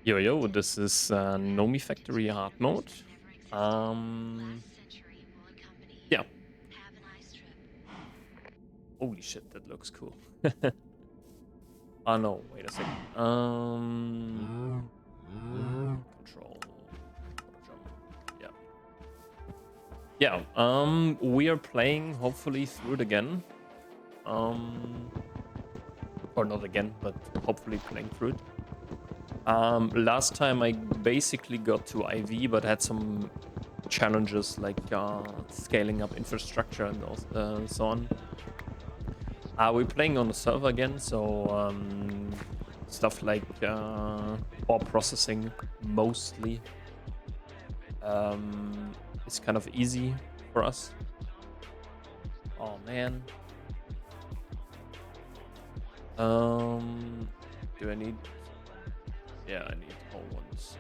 Yo, yo, this is Nomifactory hard mode. Yeah. Holy shit, that looks cool. Oh no, wait a second. Control. Auto jump. Yeah. Yeah. We are playing hopefully through it again. Or not again, but hopefully playing through it. Last time I basically got to IV, but had some challenges like scaling up infrastructure and so on. We're playing on the server again, so stuff like ore processing mostly is kind of easy for us. Oh man. Do I need? Yeah, I need whole ones.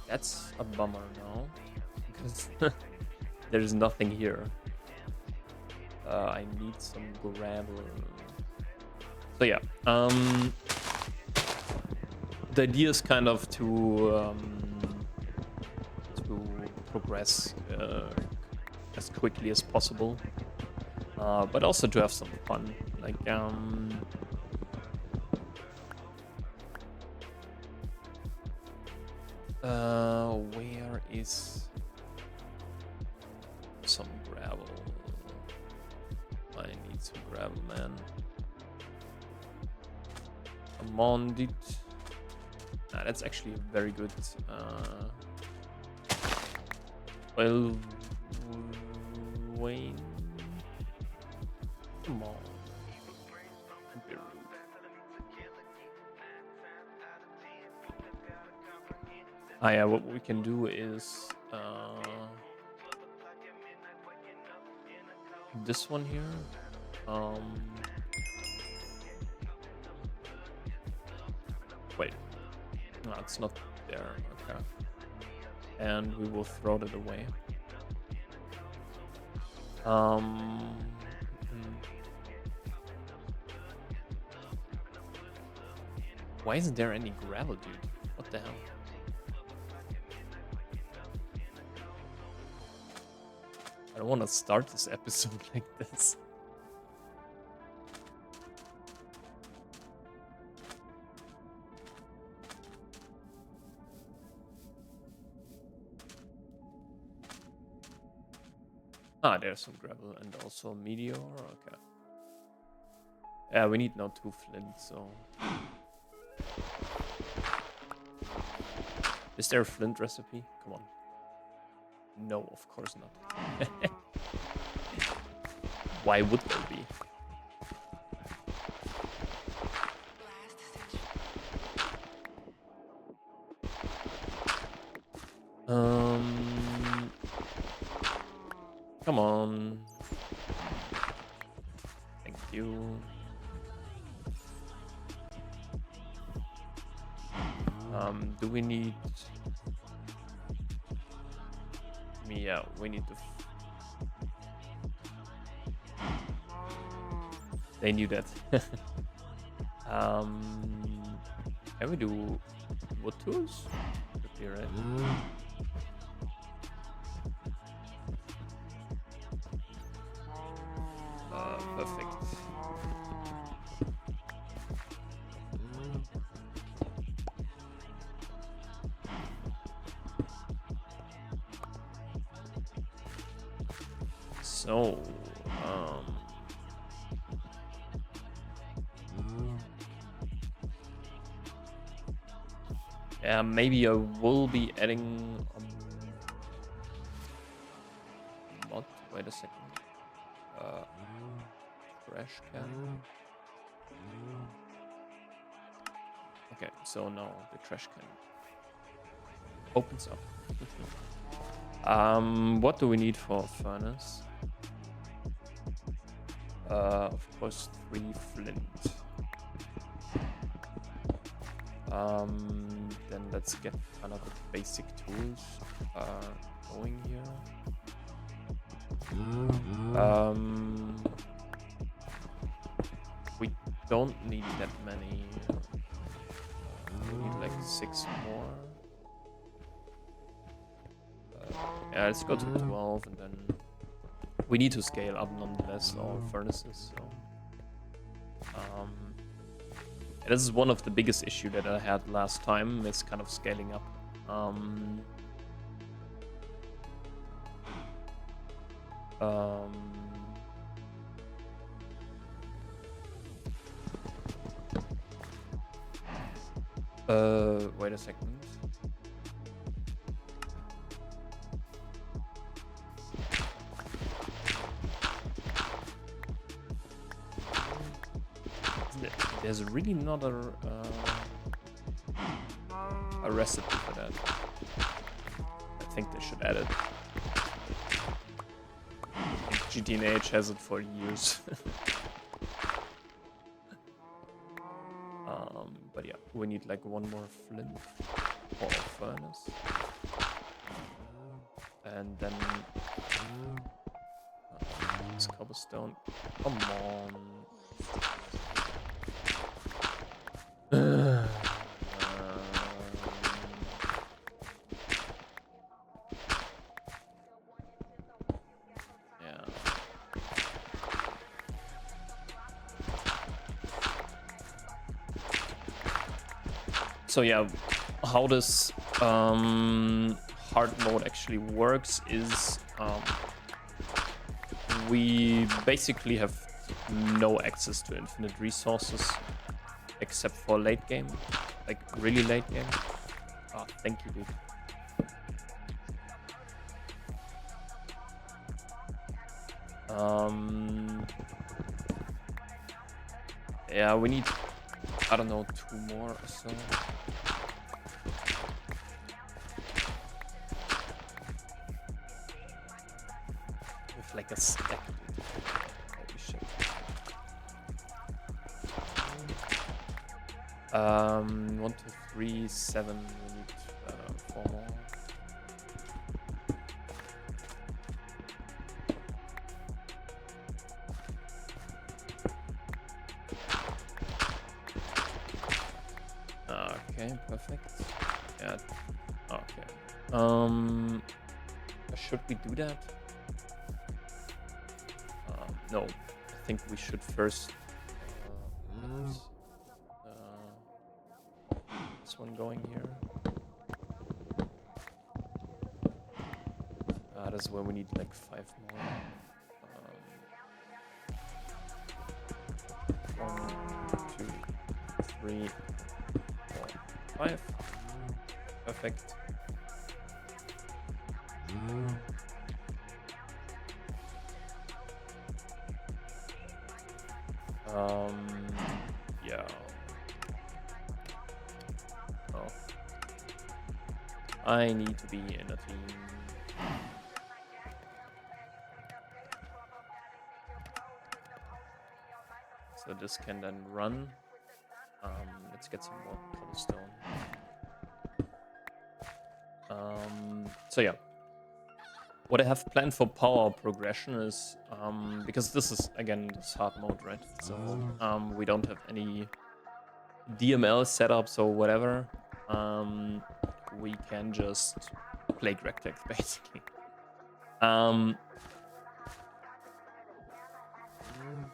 That's a bummer now because there's nothing here. I need some gravel. So yeah, the idea is kind of to progress as quickly as possible, but also to have some fun. Like where is some gravel? I need some gravel, man. Come on, dude. Nah, that's actually very good. Well, Wayne. Come on. Don't be rude. Yeah, what we can do is this one here. Wait. No, it's not there. Okay. And we will throw that away. Why isn't there any gravel, dude? What the hell? I don't want to start this episode like this. There's some gravel and also meteor. Okay. Yeah, we need now 2 flint, so. Is there a flint recipe? Come on. No, of course not. Why would there be? Come on. Thank you. Do we need? Yeah, we need to. They knew that. Can we do wood tools? Could be right. Perfect. So, yeah, maybe I will be adding mod. Wait a second. Trash can. Okay, so now the trash can opens up. What do we need for a furnace? Of course, 3 flint. Then let's get kind of the basic tools going here. We don't need that many. We need like 6 more. Yeah, let's go to 12, and then we need to scale up nonetheless our furnaces. So, this is one of the biggest issue that I had last time, is kind of scaling up. Wait a second. There's really not a recipe for that. I think they should add it. GTNH has it for years. But yeah, we need like one more flint for our furnace. And then this cobblestone. Come on. Yeah. So yeah, how this hard mode actually works is we basically have no access to infinite resources except for late game, like really late game. Ah, thank you, dude. Yeah, we need, I don't know, 2 more or so. With like a stack, dude. Holy shit. 1, 2, 3, 7. We need 4 more. Okay, perfect. Yeah. Okay. Should we do that? No. I think we should first this one going here. That's where we need like 5 more. 1, 2, 3, 4, 5. Perfect. Yeah. Oh. I need to be in a team. So this can then run. Let's get some more cobblestone. So yeah. What I have planned for power progression is, because this is, again, this hard mode, right? So we don't have any DML setups or whatever. We can just play GregTech, basically.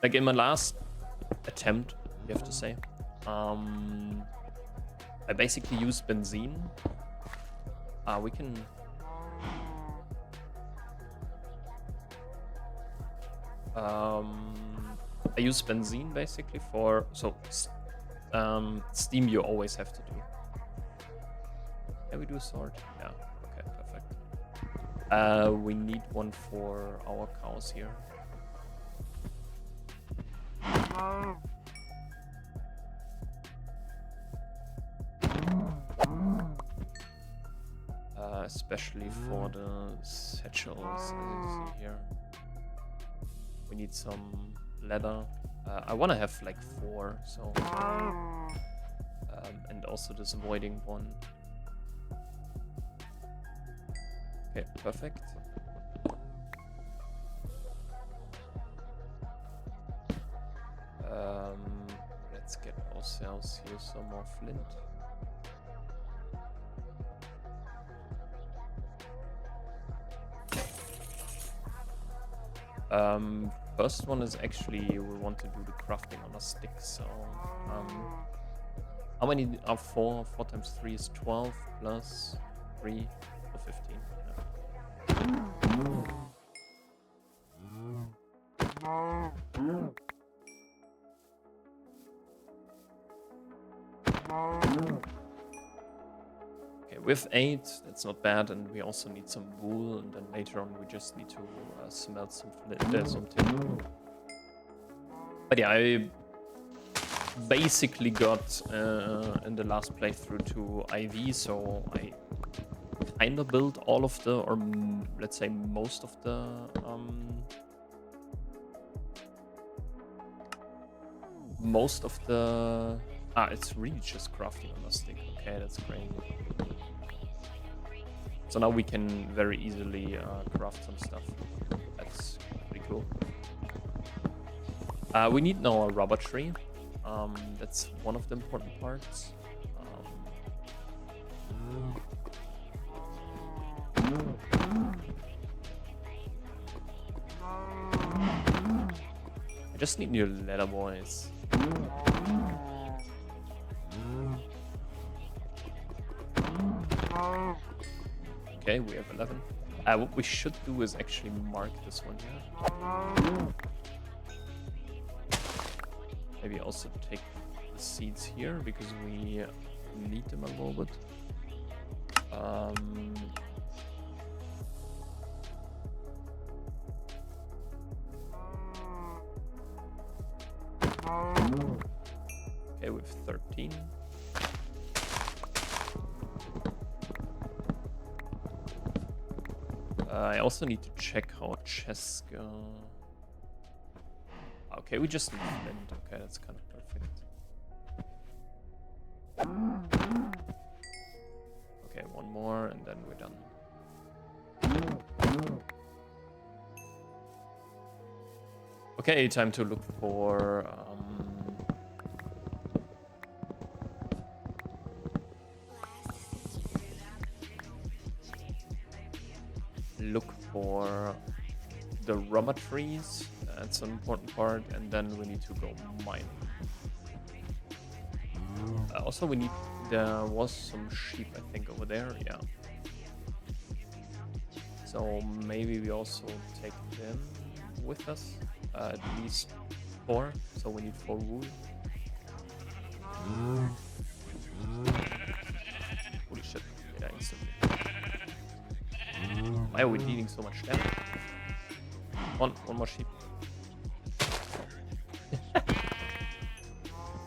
Like in my last attempt, you have to say, I basically used benzene. We can... I use benzene basically for... So, steam you always have to do. Can we do a sword? Yeah, okay, perfect. We need one for our cows here. Especially for the satchels, as you see here. We need some leather. I want to have like 4, so... and also this voiding one. Okay, perfect. Let's get ourselves here some more flint. First one is actually we want to do the crafting on a stick. So how many are 4? 4 times 3 is 12 plus 3 for 15. Okay, with 8, that's not bad, and we also need some wool, and then later on we just need to smelt some tin. But yeah, I basically got in the last playthrough to IV, so I kind of built all of the, or let's say most of the it's really just crafting on a stick. Okay, that's great. So now we can very easily craft some stuff. That's pretty cool. We need now a rubber tree. That's one of the important parts. I just need new leather, boys. Okay, we have 11. What we should do is actually mark this one here. Maybe also take the seeds here because we need them a little bit. Okay, we have 13. I also need to check how chests go. Okay, we just need flint. Okay, that's kind of perfect. Okay, one more and then we're done. Okay, time to look for the rubber trees. That's an important part, and then we need to go mine. Also, there was some sheep, I think, over there. Yeah. So maybe we also take them with us. At least 4. So we need 4 wool. Holy shit! Yeah, instantly. Why are we needing so much damage? One more sheep.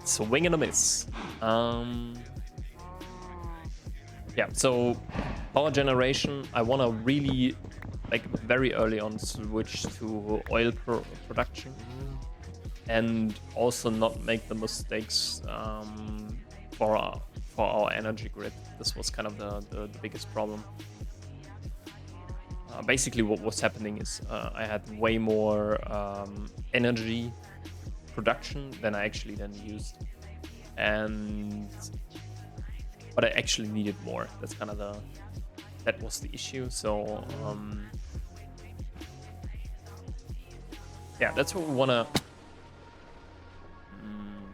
Swing and a miss. Yeah, so power generation, I want to really, like, very early on switch to oil production. And also not make the mistakes for our energy grid. This was kind of the biggest problem. Basically what was happening is I had way more energy production than I actually then used, but I actually needed more. That's kind of that was the issue. So yeah, that's what we want to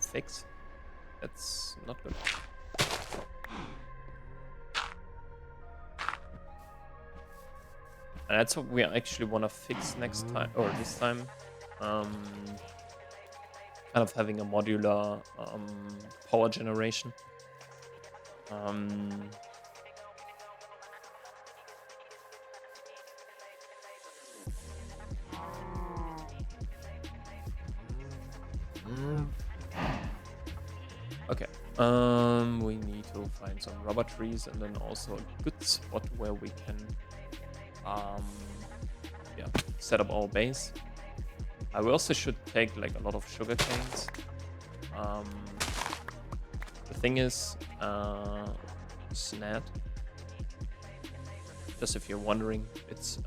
fix. That's not good. And that's what we actually want to fix next time, or this time. Kind of having a modular power generation. Okay. We need to find some rubber trees and then also a good spot where we can set up our base. We also should take like a lot of sugar canes. The thing is, SNAT, just if you're wondering, it's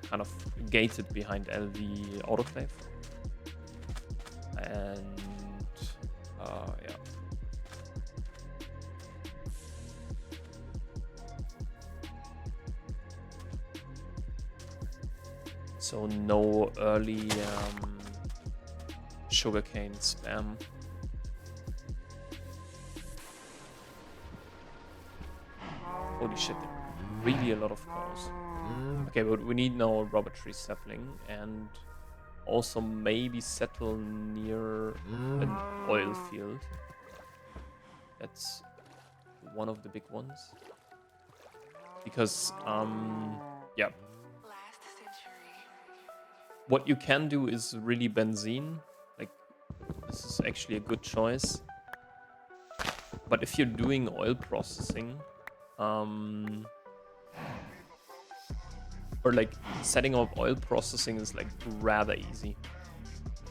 kind of gated behind LV autoclave, and yeah. So no early sugarcane spam. Holy shit, there are really a lot of cows. Okay, but we need now a rubber tree sapling and also maybe settle near an oil field. That's one of the big ones. Because, yeah. What you can do is really benzene. Like, this is actually a good choice. But if you're doing oil processing, or like setting up oil processing is like rather easy.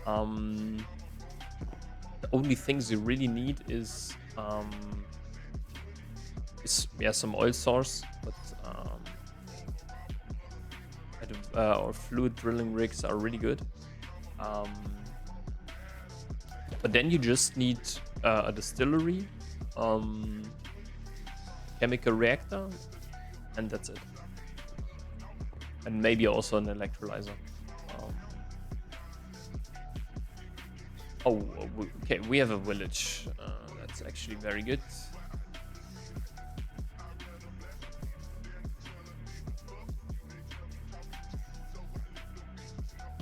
The only things you really need is some oil source, but or fluid drilling rigs are really good. But then you just need a distillery, chemical reactor, and that's it. And maybe also an electrolyzer. Okay, we have a village. That's actually very good.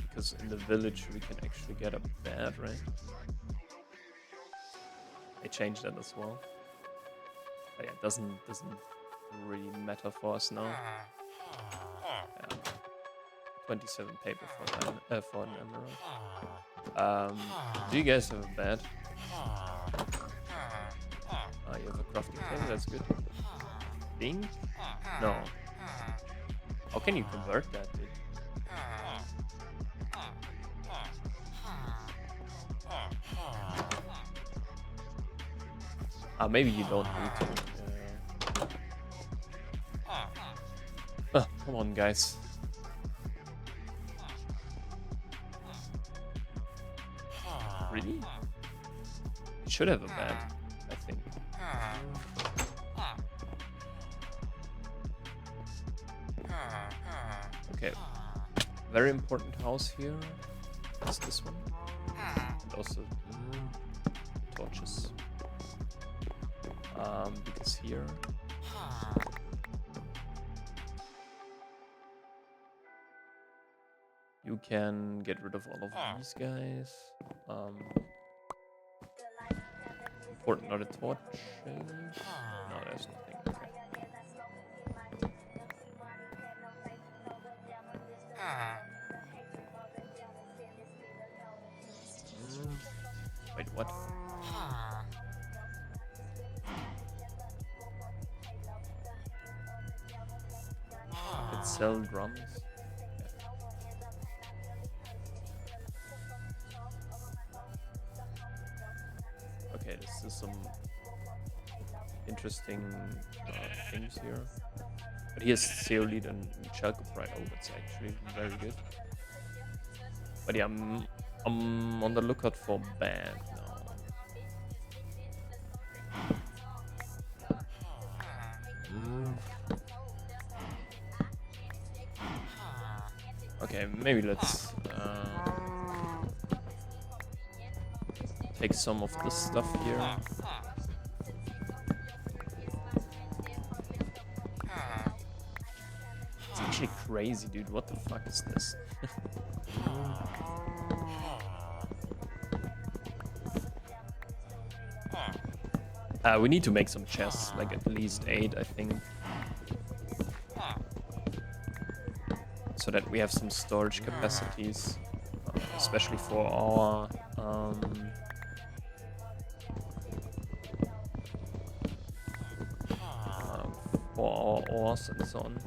Because in the village we can actually get a bed, right? They changed that as well. But yeah, it doesn't really matter for us now. Yeah. 27 paper for an emerald. Do you guys have a bed? You have a crafting table, that's good. Think? No. How can you convert that, dude? Maybe you don't need to. Come on, guys. Really? You should have a bed, I think. Okay. Very important house here is this one. And also torches. Because here you can get rid of all of these guys. Important are the torches. No, there's nothing. Okay. Wait, what? Let's sell drums. Okay, this is some interesting things here. But here's Zeolite and Chalcopyrite. Oh, that's actually very good. But yeah, I'm on the lookout for bad now. Okay, maybe let's take some of this stuff here. It's actually crazy, dude. What the fuck is this? We need to make some chests, like at least 8, I think. So that we have some storage capacities, especially for our ores and so on.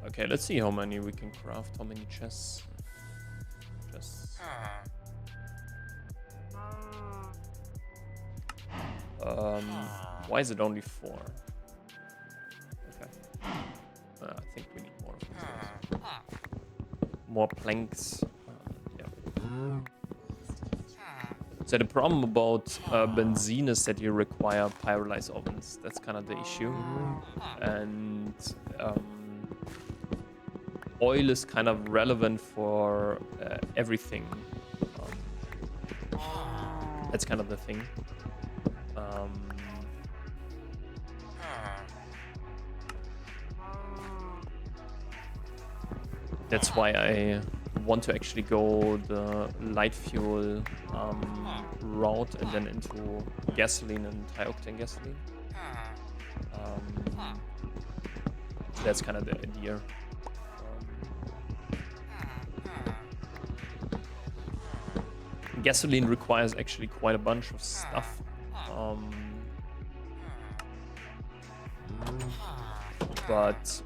Okay, let's see how many we can craft, how many chests. Why is it only 4? Okay. I think we need more of these. More planks. Yeah. So the problem about benzene is that you require pyrolyze ovens. That's kind of the issue. And oil is kind of relevant for everything. That's kind of the thing. That's why I want to actually go the light fuel route and then into gasoline and high octane gasoline. That's kind of the idea. Gasoline requires actually quite a bunch of stuff. But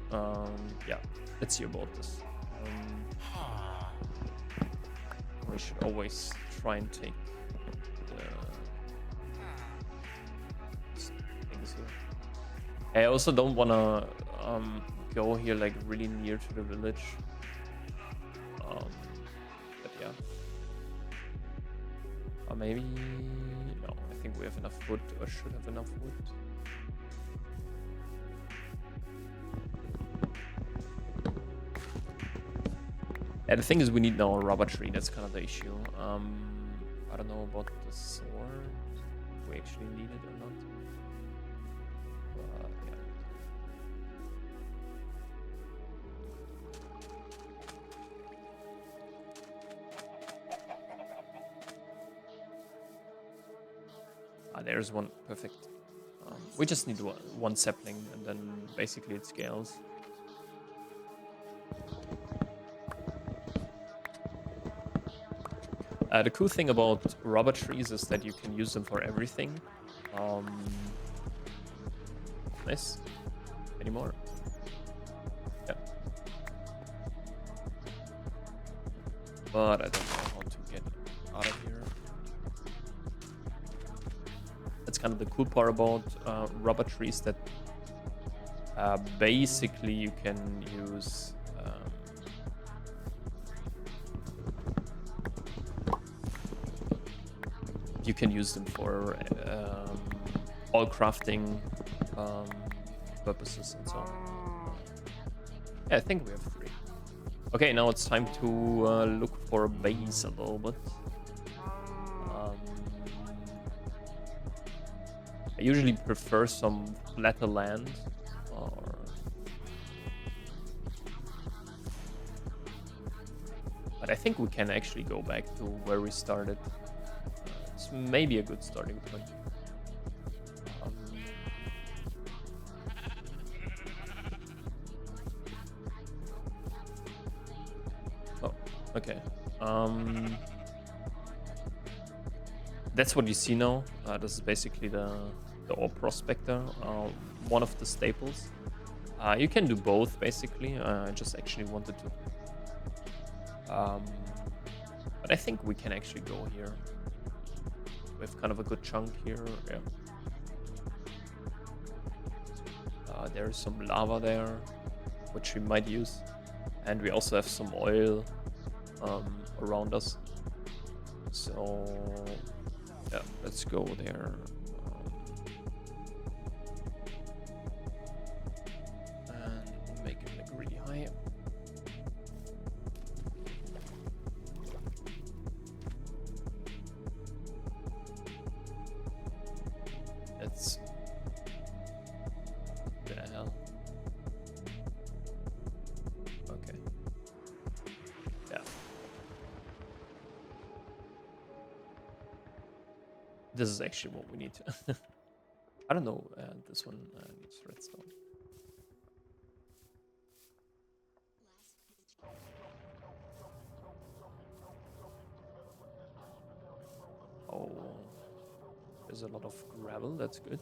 yeah, let's see about this. We should always try and take the things here. I also don't want to go here like really near to the village. But yeah. Or maybe... No, I think we have enough wood, or should have enough wood. Yeah, the thing is we need now a rubber tree, that's kind of the issue. I don't know about the sword, if we actually need it or not. But yeah. There's one, perfect. We just need one sapling and then basically it scales. The cool thing about rubber trees is that you can use them for everything. Nice. Any more? Yeah. But I don't know how to get out of here. That's kind of the cool part about rubber trees, that basically you can use them for all crafting purposes and so on. Yeah, I think we have 3. Okay, now it's time to look for a base a little bit. I usually prefer some flatter land, but I think we can actually go back to where we started. It's maybe a good starting point. Oh, okay. That's what you see now. This is basically the ore prospector, one of the staples. You can do both, basically. I just actually wanted to. But I think we can actually go here. We have kind of a good chunk here. Yeah. There's some lava there, which we might use. And we also have some oil around us. So, yeah, let's go there. And make it like really high. It's... What the hell? Okay. Yeah. This is actually what we need to... I don't know, this one needs redstone. Oh, there's a lot of gravel, that's good.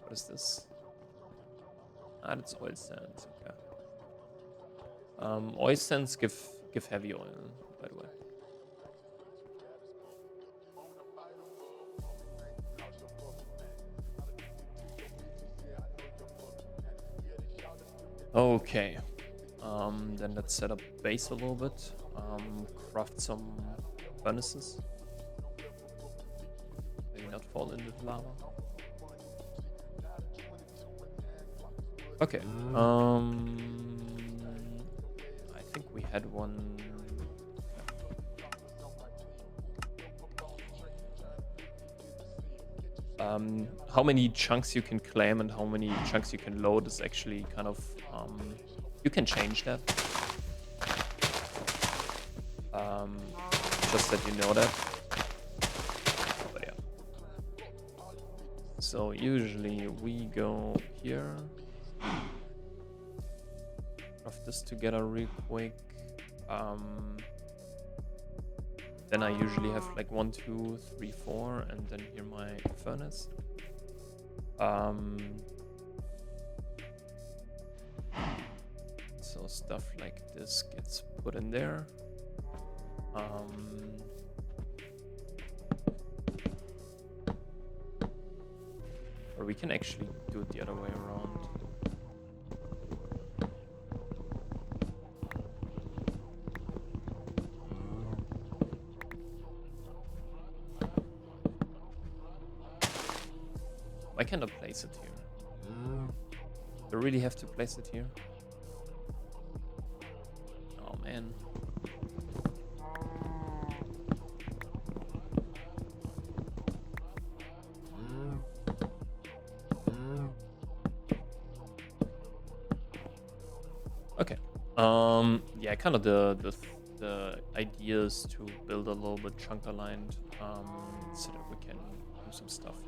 What is this? Ah, that's oil sands, okay. Oil sands give heavy oil, by the way. Okay. Then let's set up base a little bit. Craft some furnaces. Maybe not fall into the lava. Okay. I think we had one. How many chunks you can claim and how many chunks you can load is actually kind of you can change that. Just that you know that. But yeah. So usually we go here. Craft this together real quick. Then I usually have like 1, 2, 3, 4, and then here my furnace. So stuff like this gets put in there. Or we can actually do it the other way around. Why can't I place it here? Do I really have to place it here? Oh man. Okay. Yeah, kind of the idea is to build a little bit chunk aligned, so that we can do some stuff.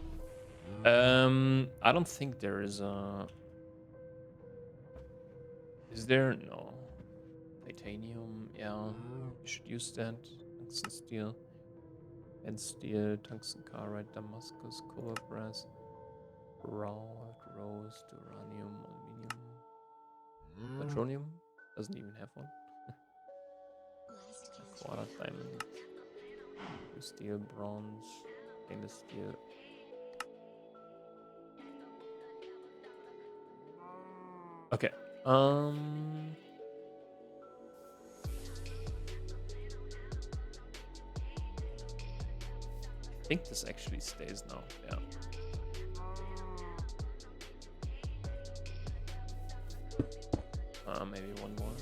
I don't think there is a. Is there? No. Titanium. Yeah, we should use that. Tungsten steel. And steel, tungsten carbide, Damascus, cobalt brass, rose, uranium, aluminium, petroleum. Doesn't even have one. Quarter diamond, steel, bronze, stainless steel. Okay. I think this actually stays now. Yeah. Maybe one more.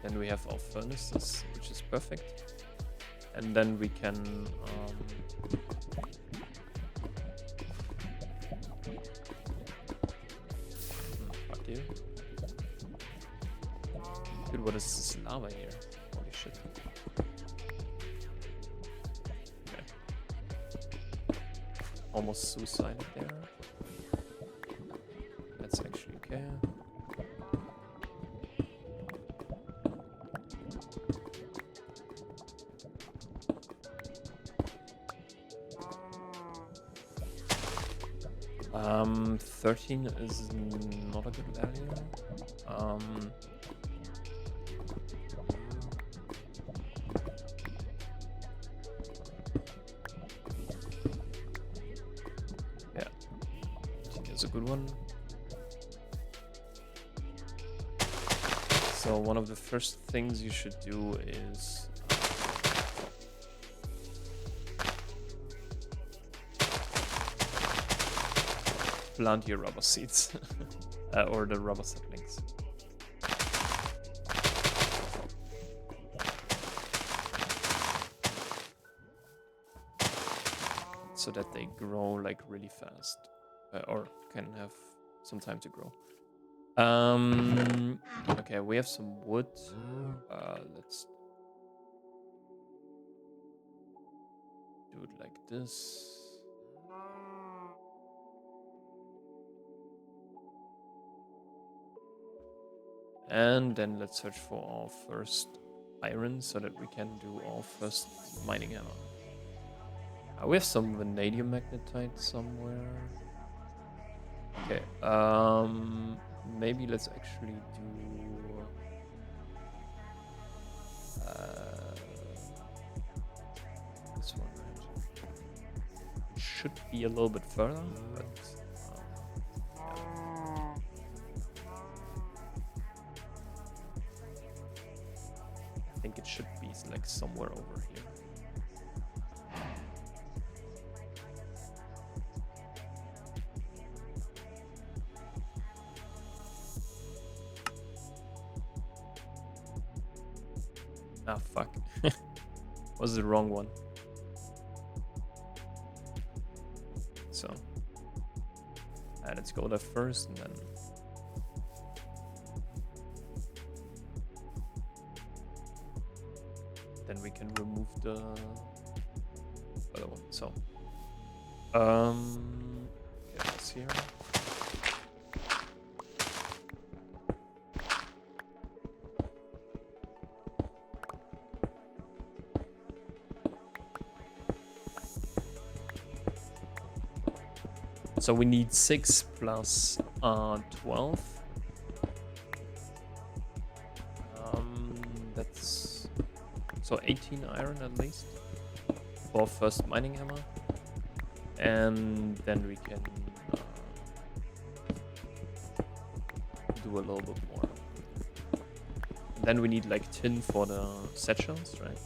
Then we have our furnaces, which is perfect. And then we can fuck you. Dude, what is this lava here? Holy shit. Okay. Almost suicided there. That's actually okay. Um, 13 is not a good value. Yeah, 18 is a good one. So one of the first things you should do is plant your rubber seeds or the rubber saplings. So that they grow like really fast or can have some time to grow. Okay, we have some wood. Let's do it like this. And then let's search for our first iron so that we can do our first mining hammer. We have some vanadium magnetite somewhere. Okay, maybe let's actually do This one, right? Should be a little bit further, but I think it should be like somewhere over here. Ah, fuck. Was the wrong one. So let's go there first and then we can remove the other one. So get this here. So we need 6 plus 12. That's so 18 iron at least for first mining hammer, and then we can do a little bit more. Then we need like tin for the satchels, right?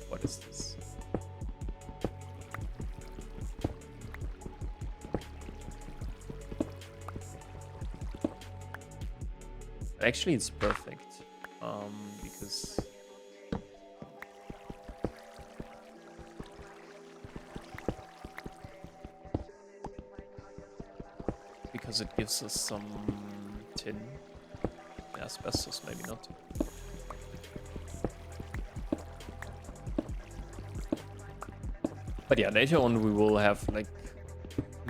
What is this? Actually, it's perfect because it gives us some tin. Yeah, asbestos, maybe not. But yeah, later on we will have like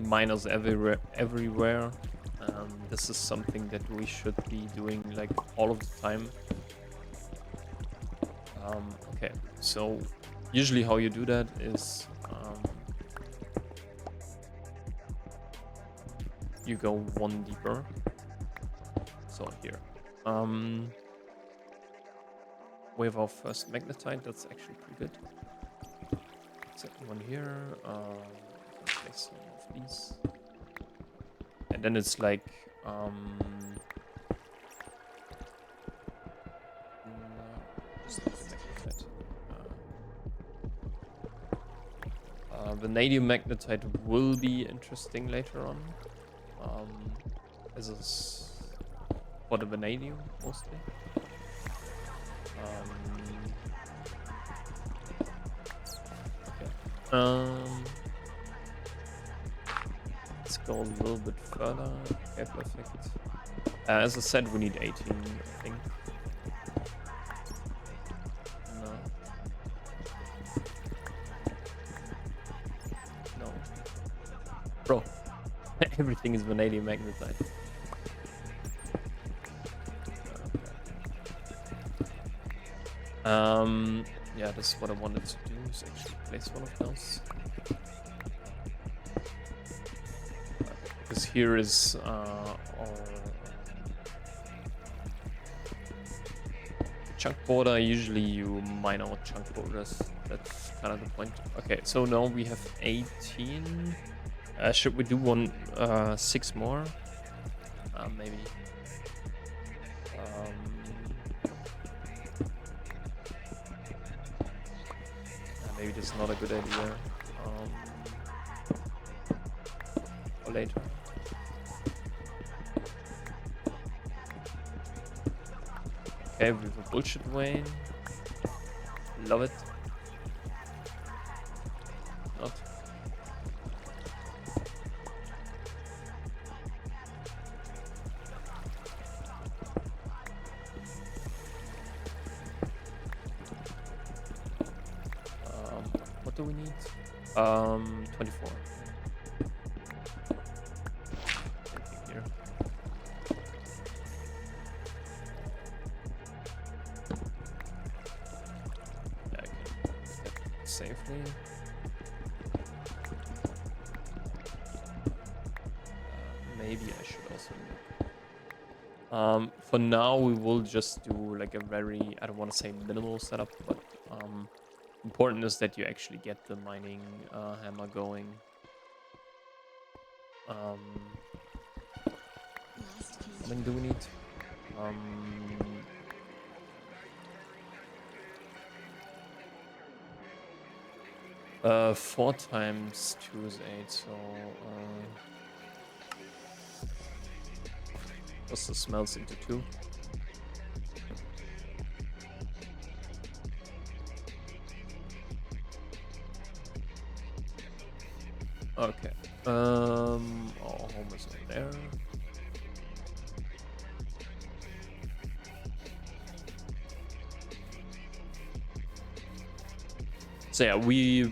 miners everywhere. This is something that we should be doing like all of the time. Okay, so usually how you do that is you go one deeper. So here. We have our first magnetite, that's actually pretty good. Second one here, place some of these. And then it's like, vanadium magnetite will be interesting later on. This is for the vanadium mostly. Let's go a little bit further. Okay, perfect. As I said, we need 18, I think. No. No. Bro, everything is vanadium magnetite. Yeah, that's what I wanted to do, is actually place one of those. Because here is our chunk border. Usually you mine out chunk borders. That's kind of the point. Okay, so now we have 18. Should we do 6 more? Maybe. Maybe this is not a good idea. For later. Okay, we have a bullshit vein. Love it. Not. What do we need? 24. Here. Yeah, I can get safely. maybe I should also look. For now, we will just do like a very, I don't want to say minimal setup, but important is that you actually get the mining hammer going. How many do we need? 4 times 2 is 8, so what's the smells into 2? Okay. Our home is over there. So yeah,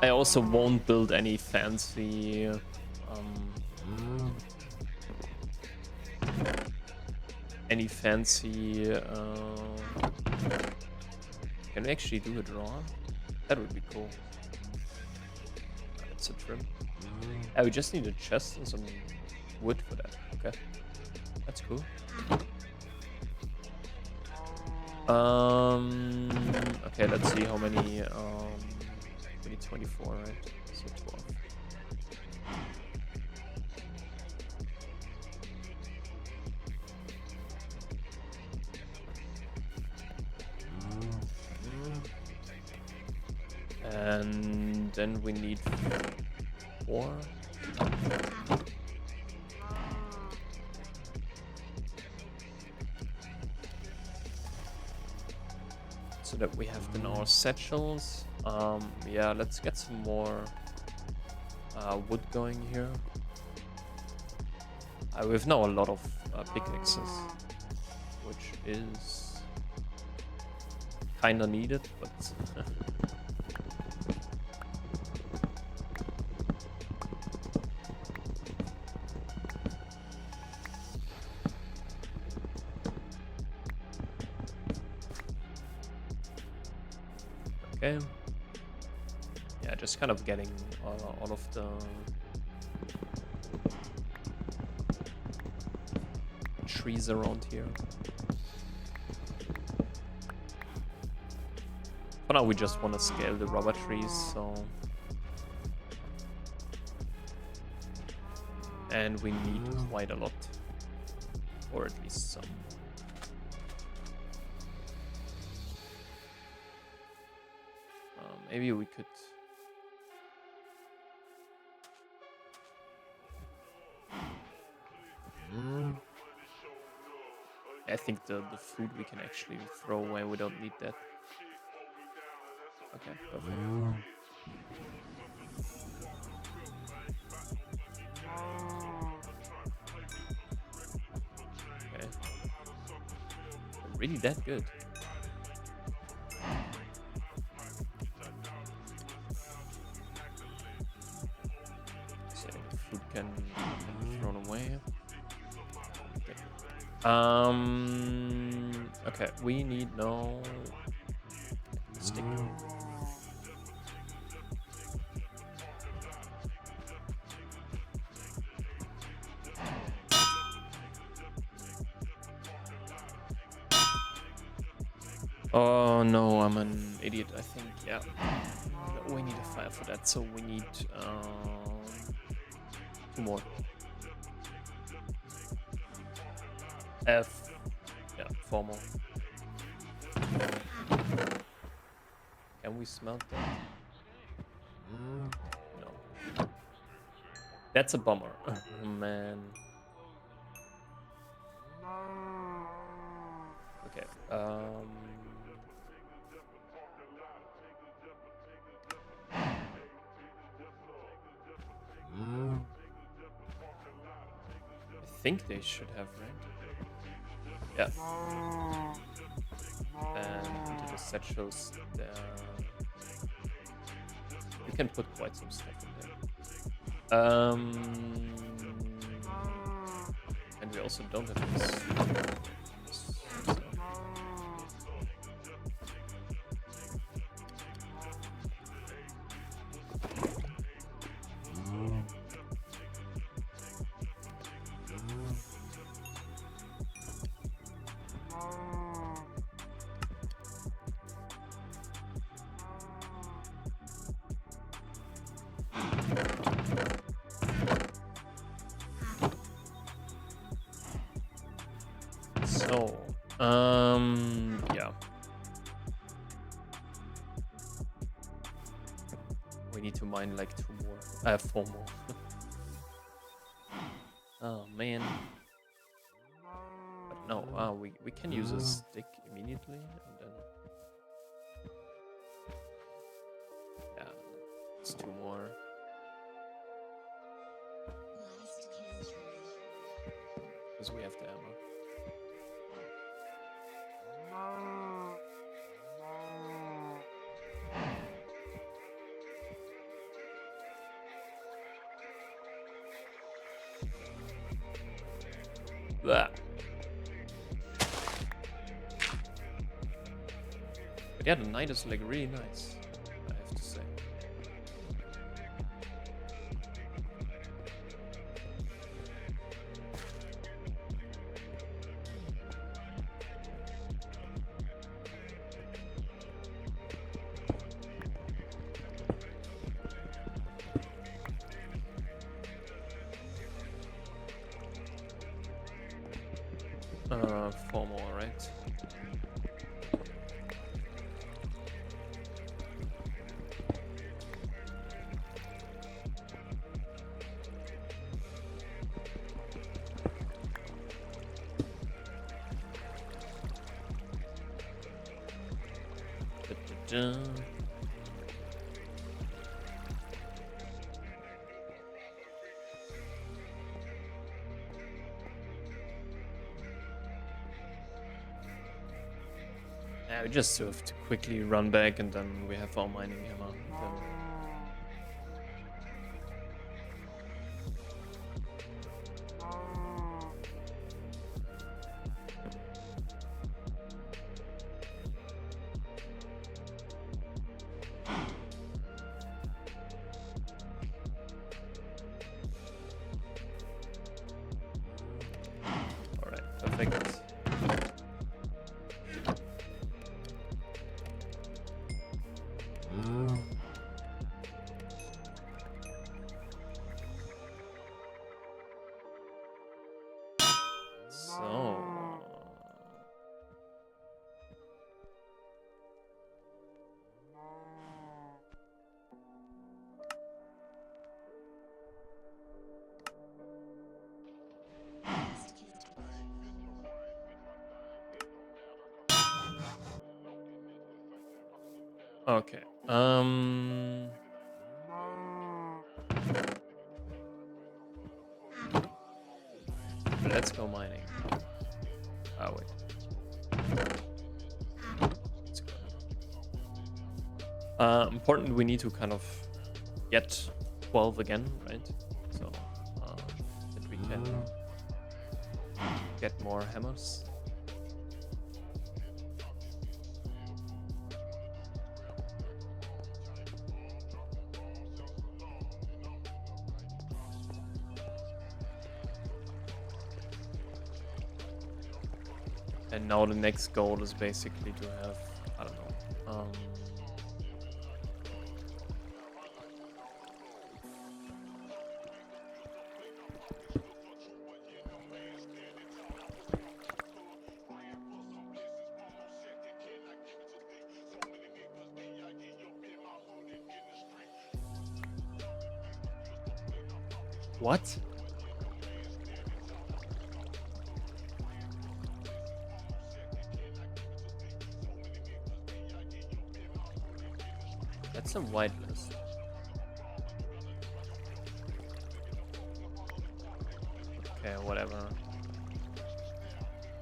I also won't build any fancy can we actually do a draw? That would be cool. That's a trim. We just need a chest and some wood for that. Okay, that's cool. Okay, let's see how many. We need 24, right? So 12. And then we need 4. So that we have then our satchels. Yeah, let's get some more wood going here. We've now a lot of pickaxes, which is kinda needed, but okay. Yeah, just kind of getting all of the trees around here. For now, we just want to scale the rubber trees, so. And we need quite a lot, or at least some. Maybe we could. I think the food we can actually throw away. We don't need that. Okay, perfect. Okay. Really that good? So food can be thrown away. Okay, we need no stick. Oh no, I'm an idiot, I think. Yeah. No, we need a fire for that, so we need 2 more. Yeah, 4 more. Can we smelt that? No. That's a bummer. Oh, man. Okay. I think they should have, right? Yeah. And into the satchels there. We can put quite some stuff in there. And we also don't have this. Yeah. We need to mine like 4 more. Oh man. But no, we can use a stick immediately and then yeah, it's 2 more. Because we have the ammo. Blah. But yeah, the night is like really nice, I have to say. Uh, 4 more, right? Da-da-da. Yeah, we just have to quickly run back and then we have our mining hammer. Then alright, perfect. So okay. Let's go mining. Oh wait. Let's go. Important, we need to kind of get 12 again, right? So that we can get more hammers. And now the next goal is basically to have, I don't know, what? That's a white list. Okay, whatever.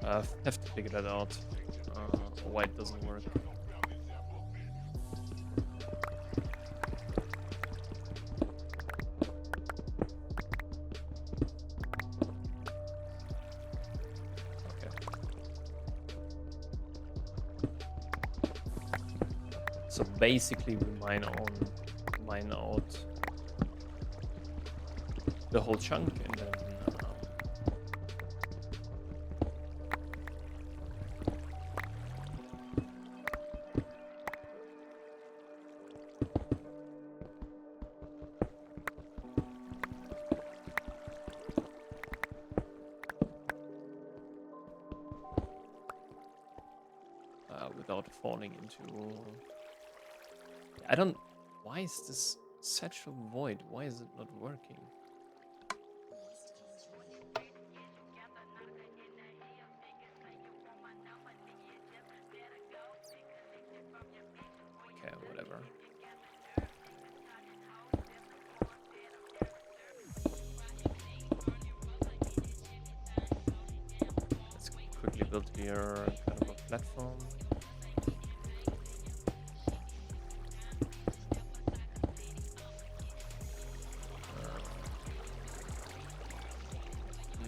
Have to figure that out. White doesn't work. Okay. So basically, we mine out the whole chunk, and then spawning into... I don't... Why is this such a void? Why is it not working? Okay, whatever. Let's quickly build here kind of a platform.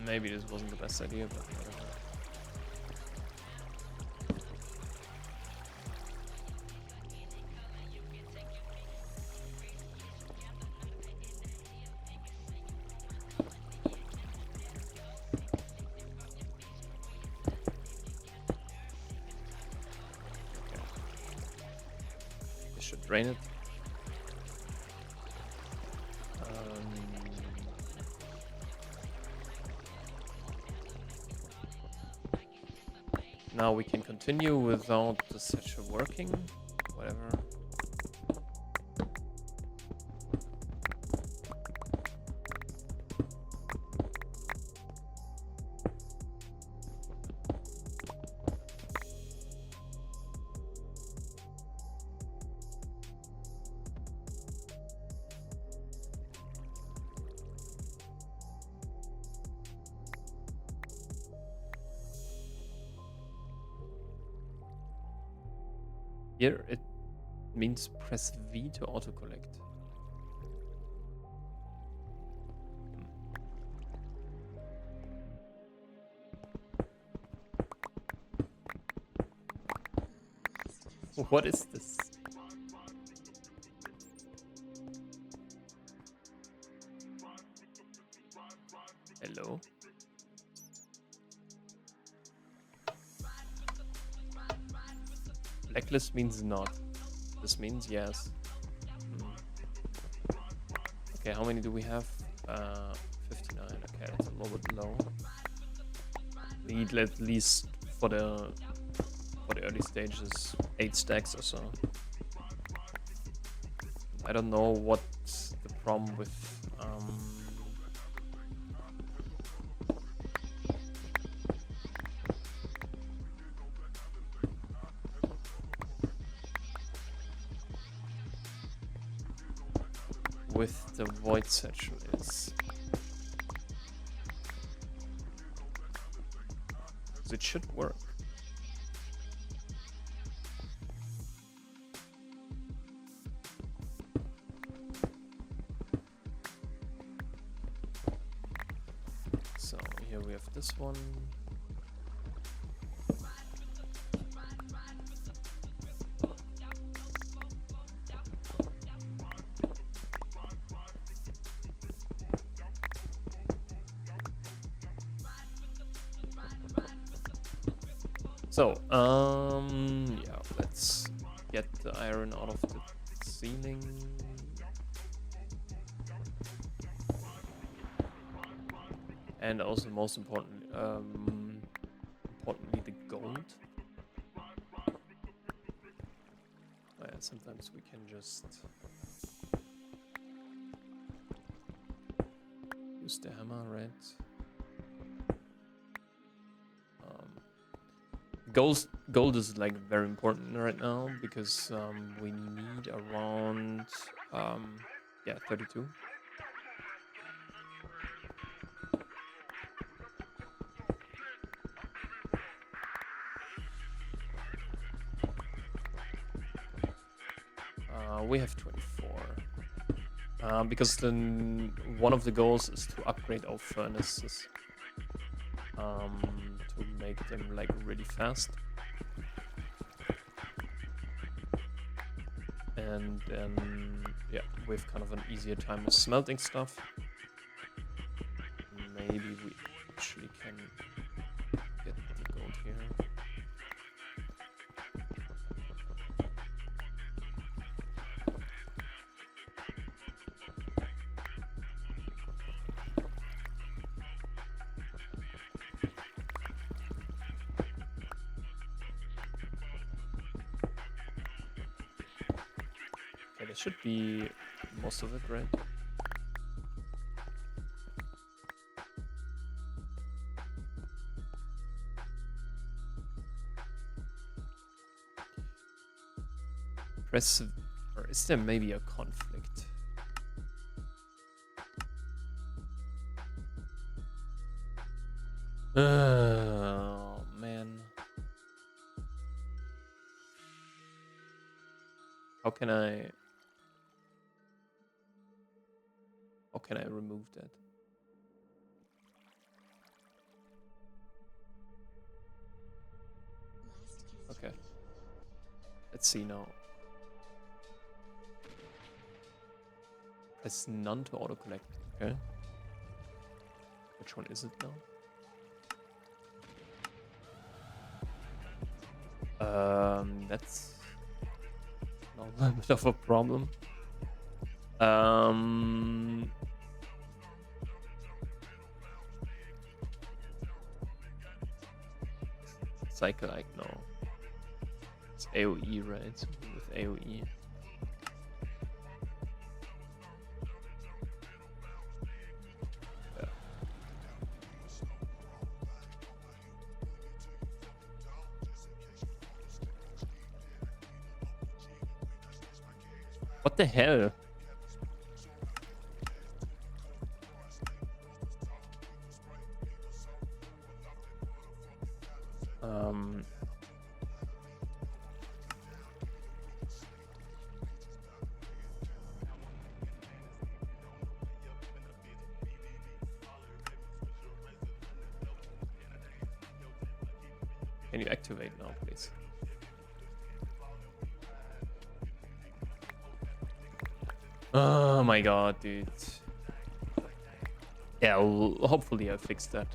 Maybe this wasn't the best idea, but whatever. This should drain it. Now we can continue without the satchel working. Whatever. Here it means press V to autocollect. What is this? Hello? Blacklist means not. This means yes. Okay, how many do we have? 59. Okay, that's a little bit low. We need at least for the early stages 8 stacks or so. I don't know what's the problem with the void satchel is. So it should work. So here we have this one. So, yeah, let's get the iron out of the ceiling. And also, most importantly, the gold. Oh, yeah, sometimes we can just use the hammer, right? Gold is like very important right now because we need around 32. We have 24 because then one of the goals is to upgrade our furnaces. To make them like really fast, and then yeah, with kind of an easier time of smelting stuff. Maybe we actually can get the gold here. this should be most of it, right? Press, or is there maybe a conflict? Oh man. How can I remove that? Okay. Let's see now. Press none to auto collect. Okay. Which one is it now? That's now a bit of a problem. Cycle like no. It's AoE, right? With AoE. What the hell? Can you activate now, please? Oh my god, dude. Yeah, well, hopefully I fixed that.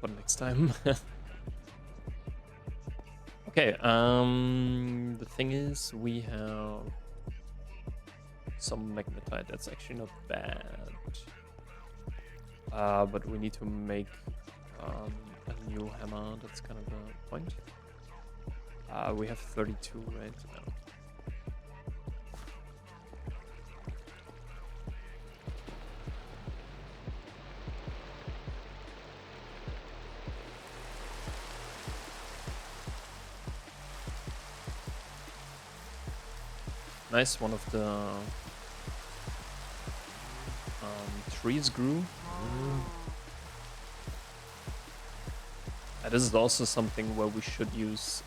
For next time. Okay, the thing is, we have some magnetite. That's actually not bad. But we need to make a new hammer. That's kind of the point. We have 32, right? No. Nice, one of the trees grew. This is also something where we should use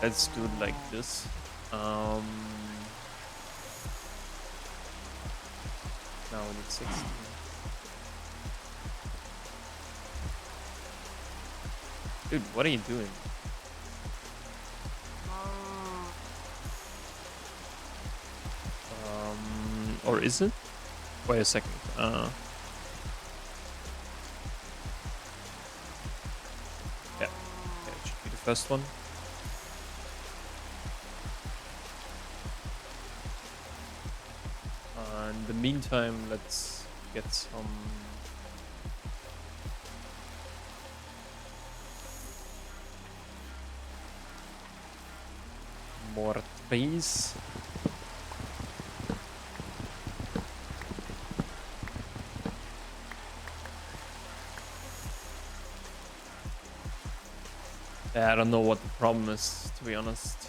let's do it like this. Now we need 16. Dude, what are you doing? Or is it? Wait a second. Yeah, it should be the first one. In the meantime, let's get some more trees. Yeah, I don't know what the problem is, to be honest.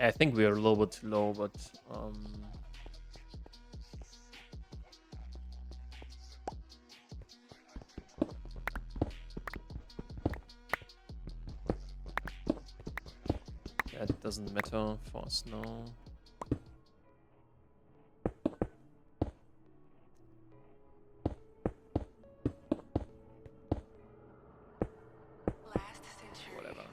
I think we are a little bit too low, but that doesn't matter for us now. Whatever.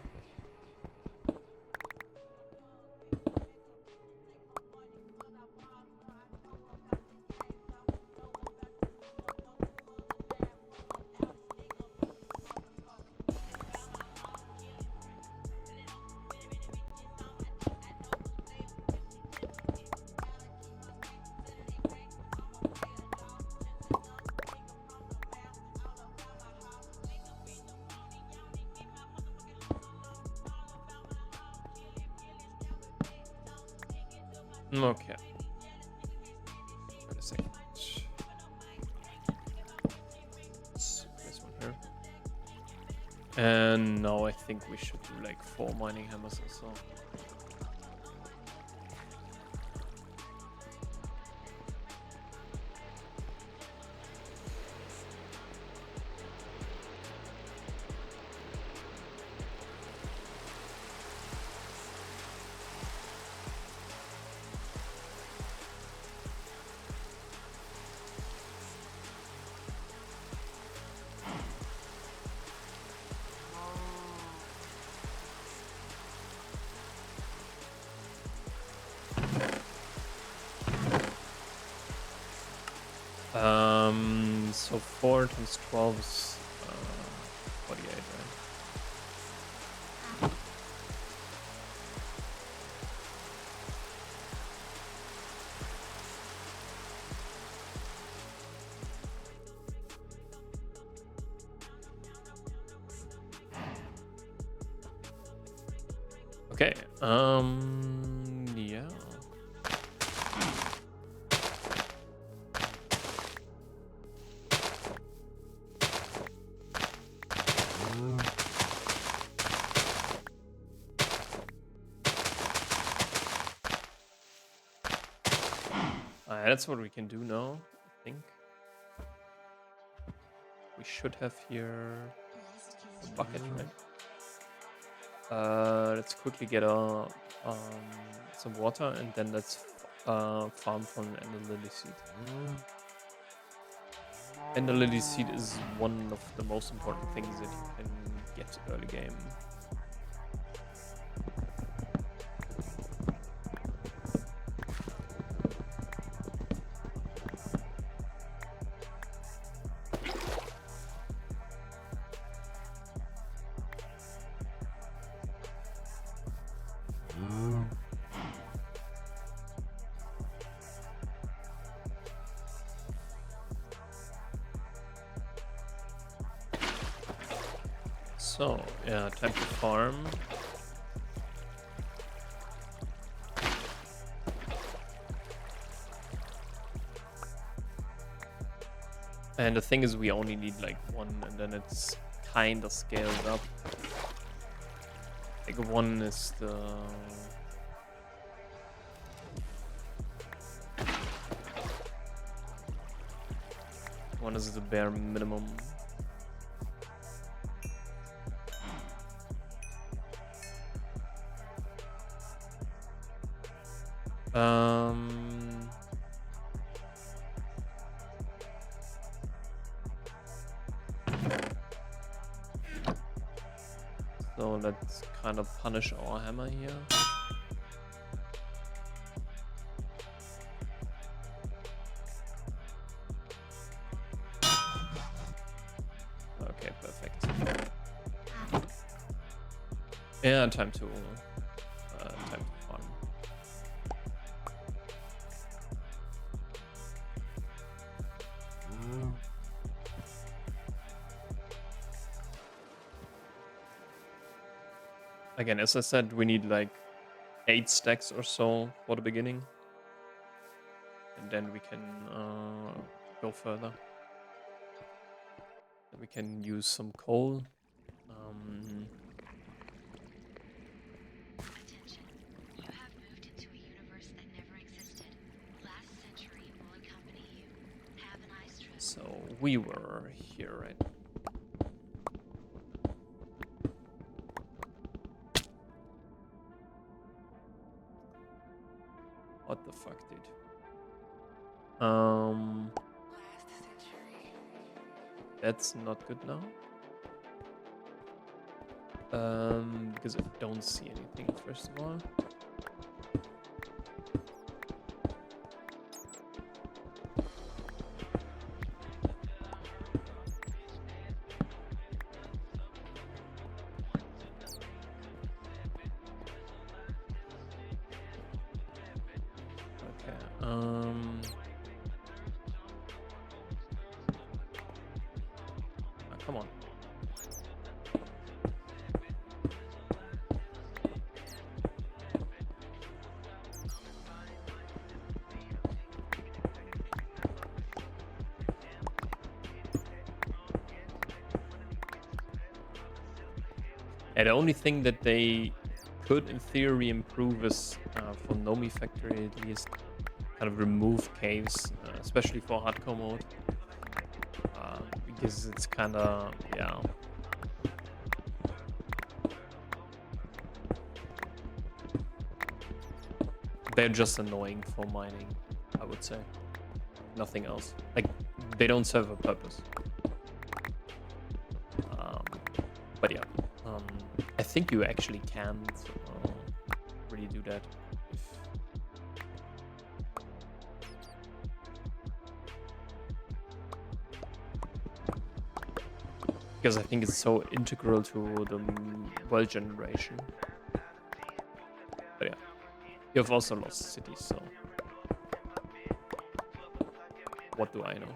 Okay. Wait a second. This one here. And now I think we should do like 4 mining hammers or so. So 4 times 12 is 48, right? Okay, yeah. That's what we can do now, I think. We should have here a bucket, right? Let's quickly get some water, and then let's farm from the lily seed. And the lily seed is one of the most important things that you can get early game. So, yeah, time to farm. And the thing is, we only need like 1, and then it's kind of scaled up. Like 1 is the... One is the bare minimum. So let's kind of punish our hammer here. Okay, perfect. Yeah, time to farm. Again, as I said, we need like 8 stacks or so for the beginning. And then we can go further. Then we can use some coal. We were here, right? What the fuck, dude? That's not good now. Because I don't see anything, first of all. Okay, come on. And the only thing that they could, in theory, improve is for Nomifactory at least, kind of remove caves, especially for hardcore mode, because it's kind of, yeah. They're just annoying for mining, I would say. Nothing else. Like, they don't serve a purpose. But yeah, I think you actually can really do that. Because I think it's so integral to the world generation. But yeah, you've also lost cities, so what do I know?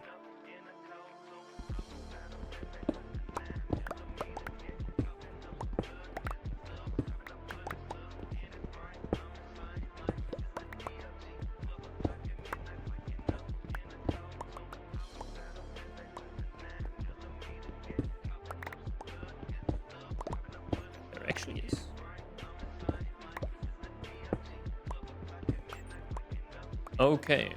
Actually is. Okay,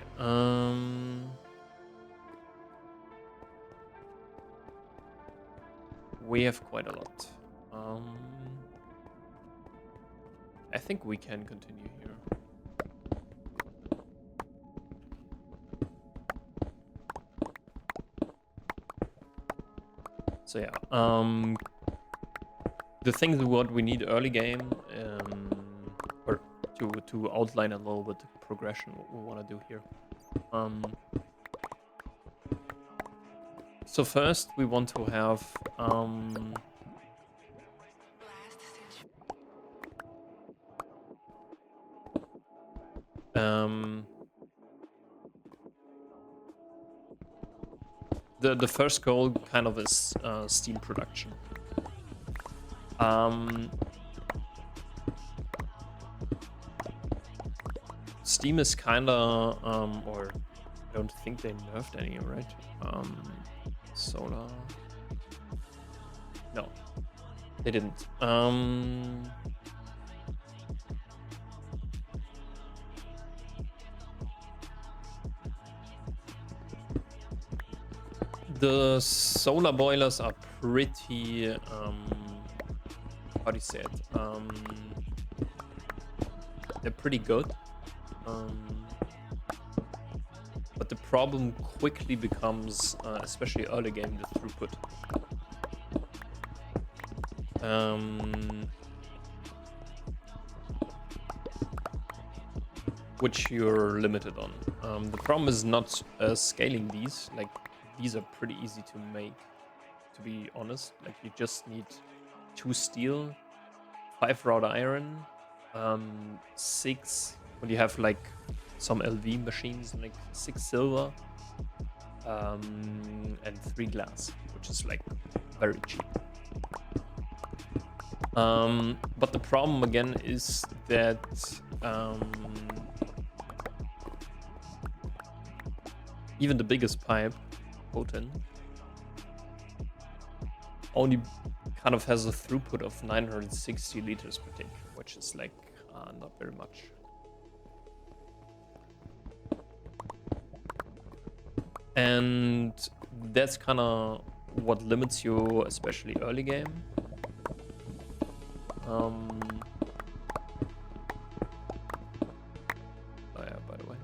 we have quite a lot. I think we can continue here. So yeah, the thing is what we need early game, or to outline a little bit the progression, what we want to do here. So first we want to have the first goal kind of is steam production. Steam is kind of, or I don't think they nerfed any, right? Solar. No, they didn't. The solar boilers are pretty, how do you say it? They're pretty good. But the problem quickly becomes, especially early game, the throughput. Which you're limited on. The problem is not scaling these. Like, these are pretty easy to make, to be honest. Like, you just need 2 steel, 5 wrought iron, 6 when you have like some LV machines, like 6 silver, and 3 glass, which is like very cheap. But the problem again is that even the biggest pipe, potent, only kind of has a throughput of 960 liters per tick, which is like not very much. And that's kind of what limits you, especially early game. Oh yeah, by the way.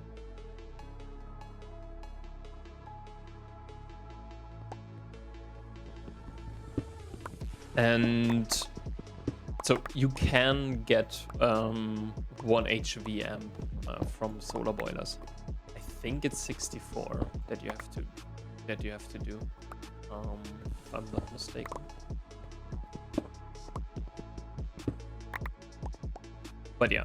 And so you can get 1 HV amp from solar boilers. I think it's 64 that you have to do, if I'm not mistaken. But yeah,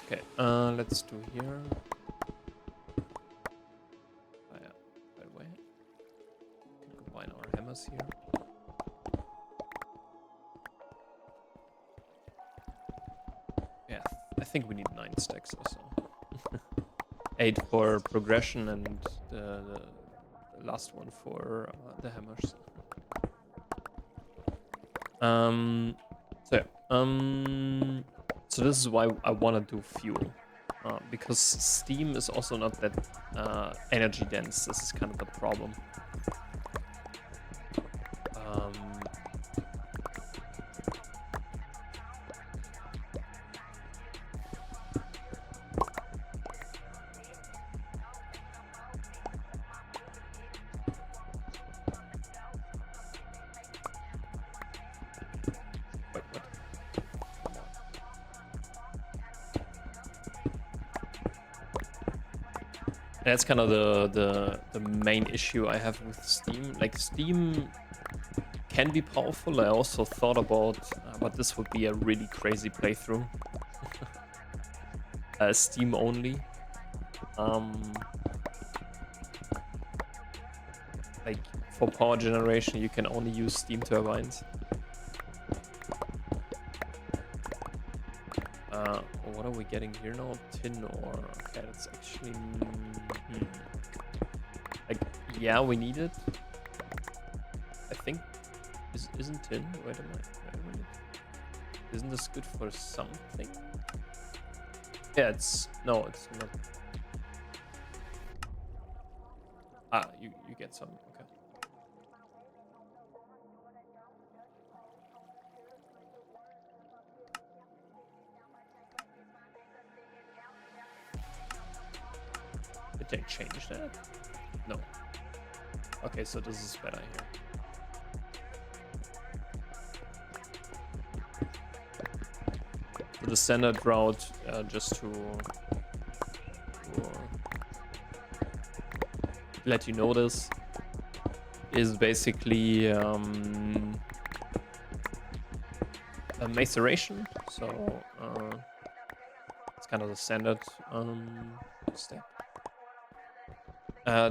okay, let's do here. Oh yeah, by the way, we can combine our hammers here. Yeah, I think we need 9 stacks or so. 8 for progression and the last one for the hammers. So this is why I want to do fuel, because steam is also not that energy dense. This is kind of the problem. That's kind of the main issue I have with Steam. Like, Steam can be powerful. I also thought about, but this would be a really crazy playthrough. Steam only. Like, for power generation, you can only use steam turbines. What are we getting here now? Tin ore. Okay, that's actually... Like, yeah, we need it. I think... Isn't tin? Wait a minute. Isn't this good for something? Yeah, it's... No, it's not. Ah, you get some. Okay. Did I change that? No. Okay, so this is better here. So the standard route, just to let you know this, is basically a maceration. So it's kind of the standard step.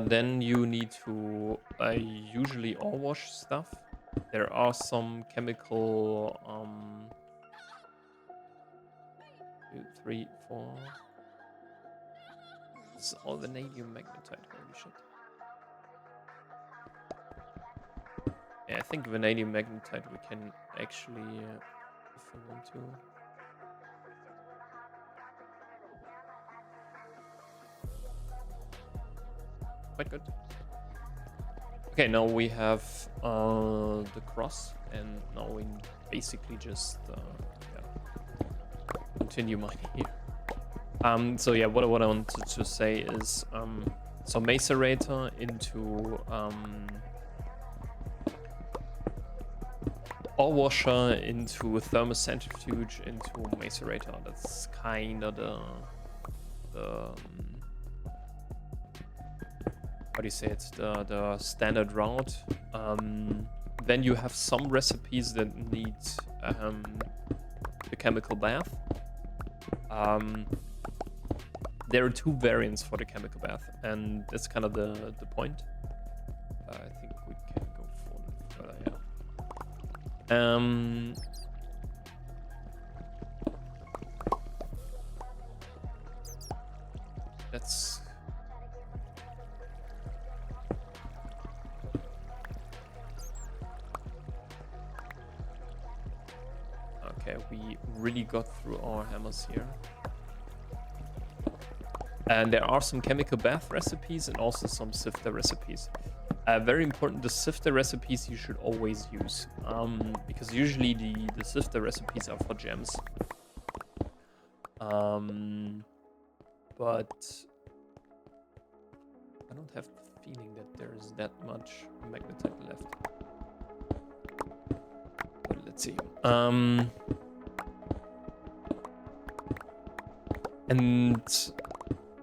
Then you need to usually ore wash stuff. There are some chemical 2, 3, 4. It's all vanadium magnetite. Holy shit. Yeah, I think vanadium magnetite we can actually, if we want to. Quite good. Okay, now we have the cross, and now we basically just continue mining here. So yeah, what I wanted to say is so macerator into ore washer into thermocentrifuge into macerator. That's kind of the how do you say it? The standard route. Then you have some recipes that need the chemical bath. There are 2 variants for the chemical bath, and that's kind of the point. I think we can go further, yeah. That's... Okay, Okay, we really got through our hammers here. And there are some chemical bath recipes and also some sifter recipes. Very important, the sifter recipes you should always use. Because usually the sifter recipes are for gems. But I don't have the feeling that there's that much magnetite left. But let's see. And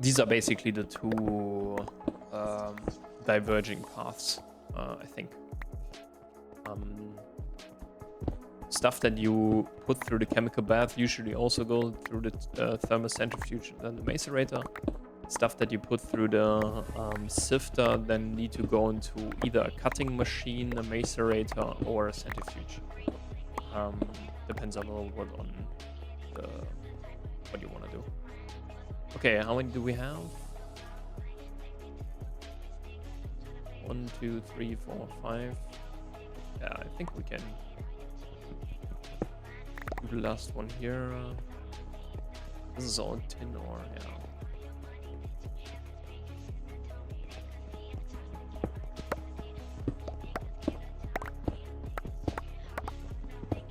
these are basically the two diverging paths, I think. Stuff that you put through the chemical bath usually also go through the thermocentrifuge and the macerator. Stuff that you put through the sifter then need to go into either a cutting machine, a macerator, or a centrifuge. Depends a little bit on what you want to do. Okay, how many do we have? 1, 2, 3, 4, 5. Yeah, I think we can do the last one here. This is all tin ore,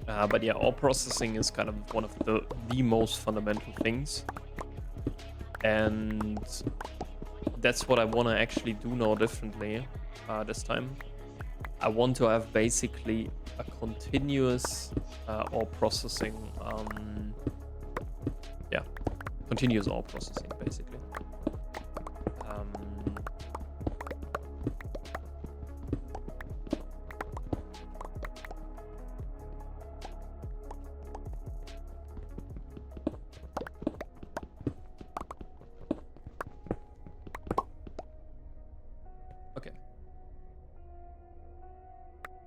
yeah. But yeah, ore processing is kind of one of the most fundamental things. And that's what I want to actually do now differently this time. I want to have basically a continuous ore processing, continuous ore processing basically.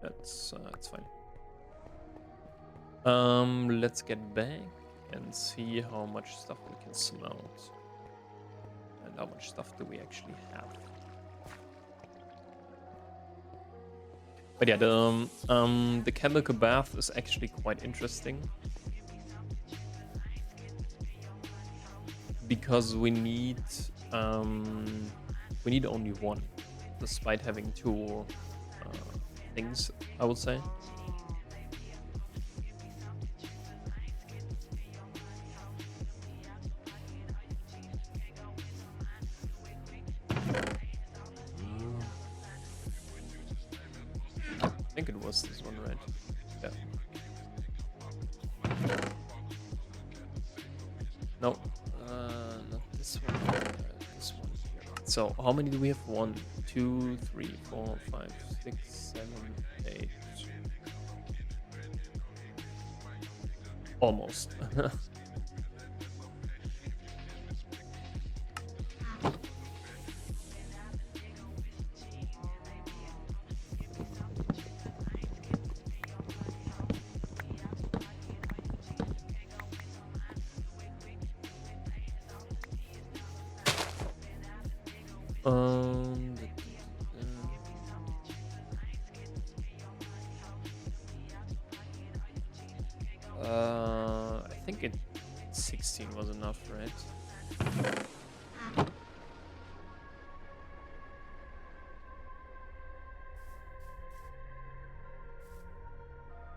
That's fine. Let's get back and see how much stuff we can smelt. And how much stuff do we actually have. But yeah, the chemical bath is actually quite interesting. Because we need only one, despite having two things, I would say. I think it was this one, right? Yeah. No, not this one. This one here. So how many do we have? 1, 2, 3, 4, 5, 6, 7, 8. Almost. I think 16 was enough, right?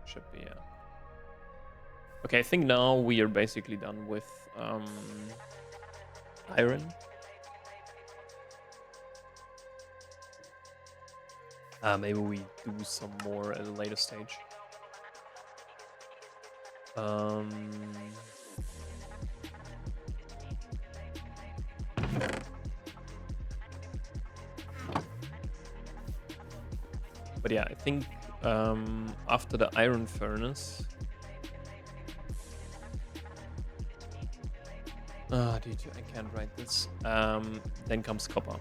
Should be, yeah. Okay, I think now we are basically done with iron. Maybe we do some more at a later stage. But yeah, I think after the iron furnace, dude, I can't write this. Then comes copper.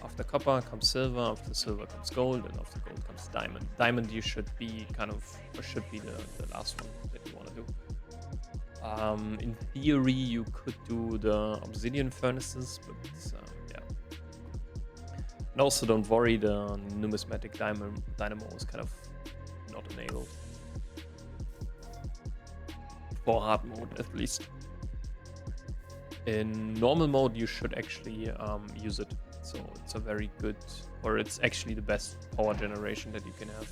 After copper comes silver, after silver comes gold, and after gold comes diamond. Diamond you should be kind of, or should be the last one that you want to do. In theory, you could do the obsidian furnaces, but yeah. And also don't worry, the numismatic dynamo is kind of not enabled. for hard mode at least. In normal mode, you should actually use it. So it's a very good, or it's actually the best power generation that you can have.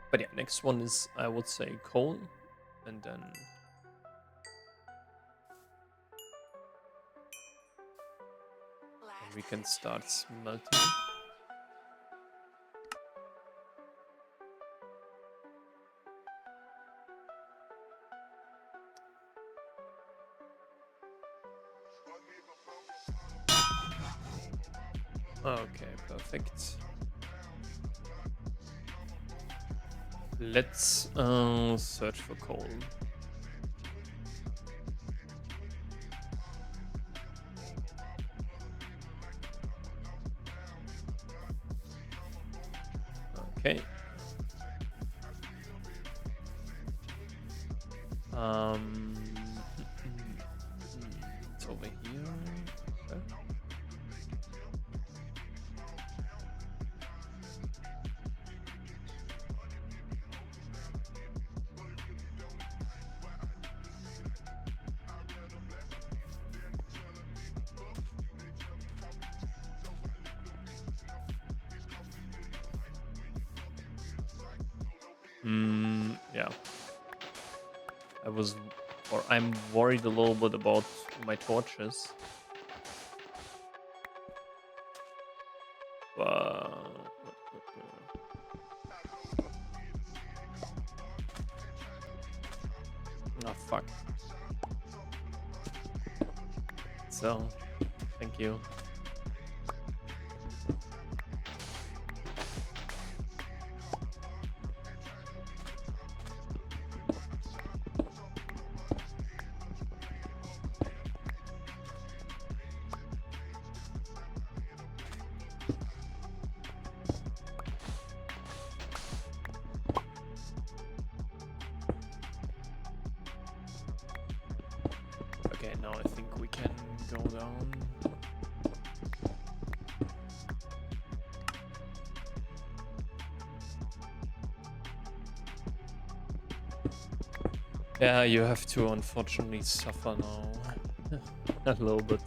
But yeah, next one is, I would say, coal, and then we can start smelting. Okay, perfect. Let's search for coal. Okay. It's over here. Okay. Yeah. I'm worried a little bit about my torches. But oh fuck. So, thank you. Okay, now I think we can go down. Yeah, you have to unfortunately suffer now. A little bit.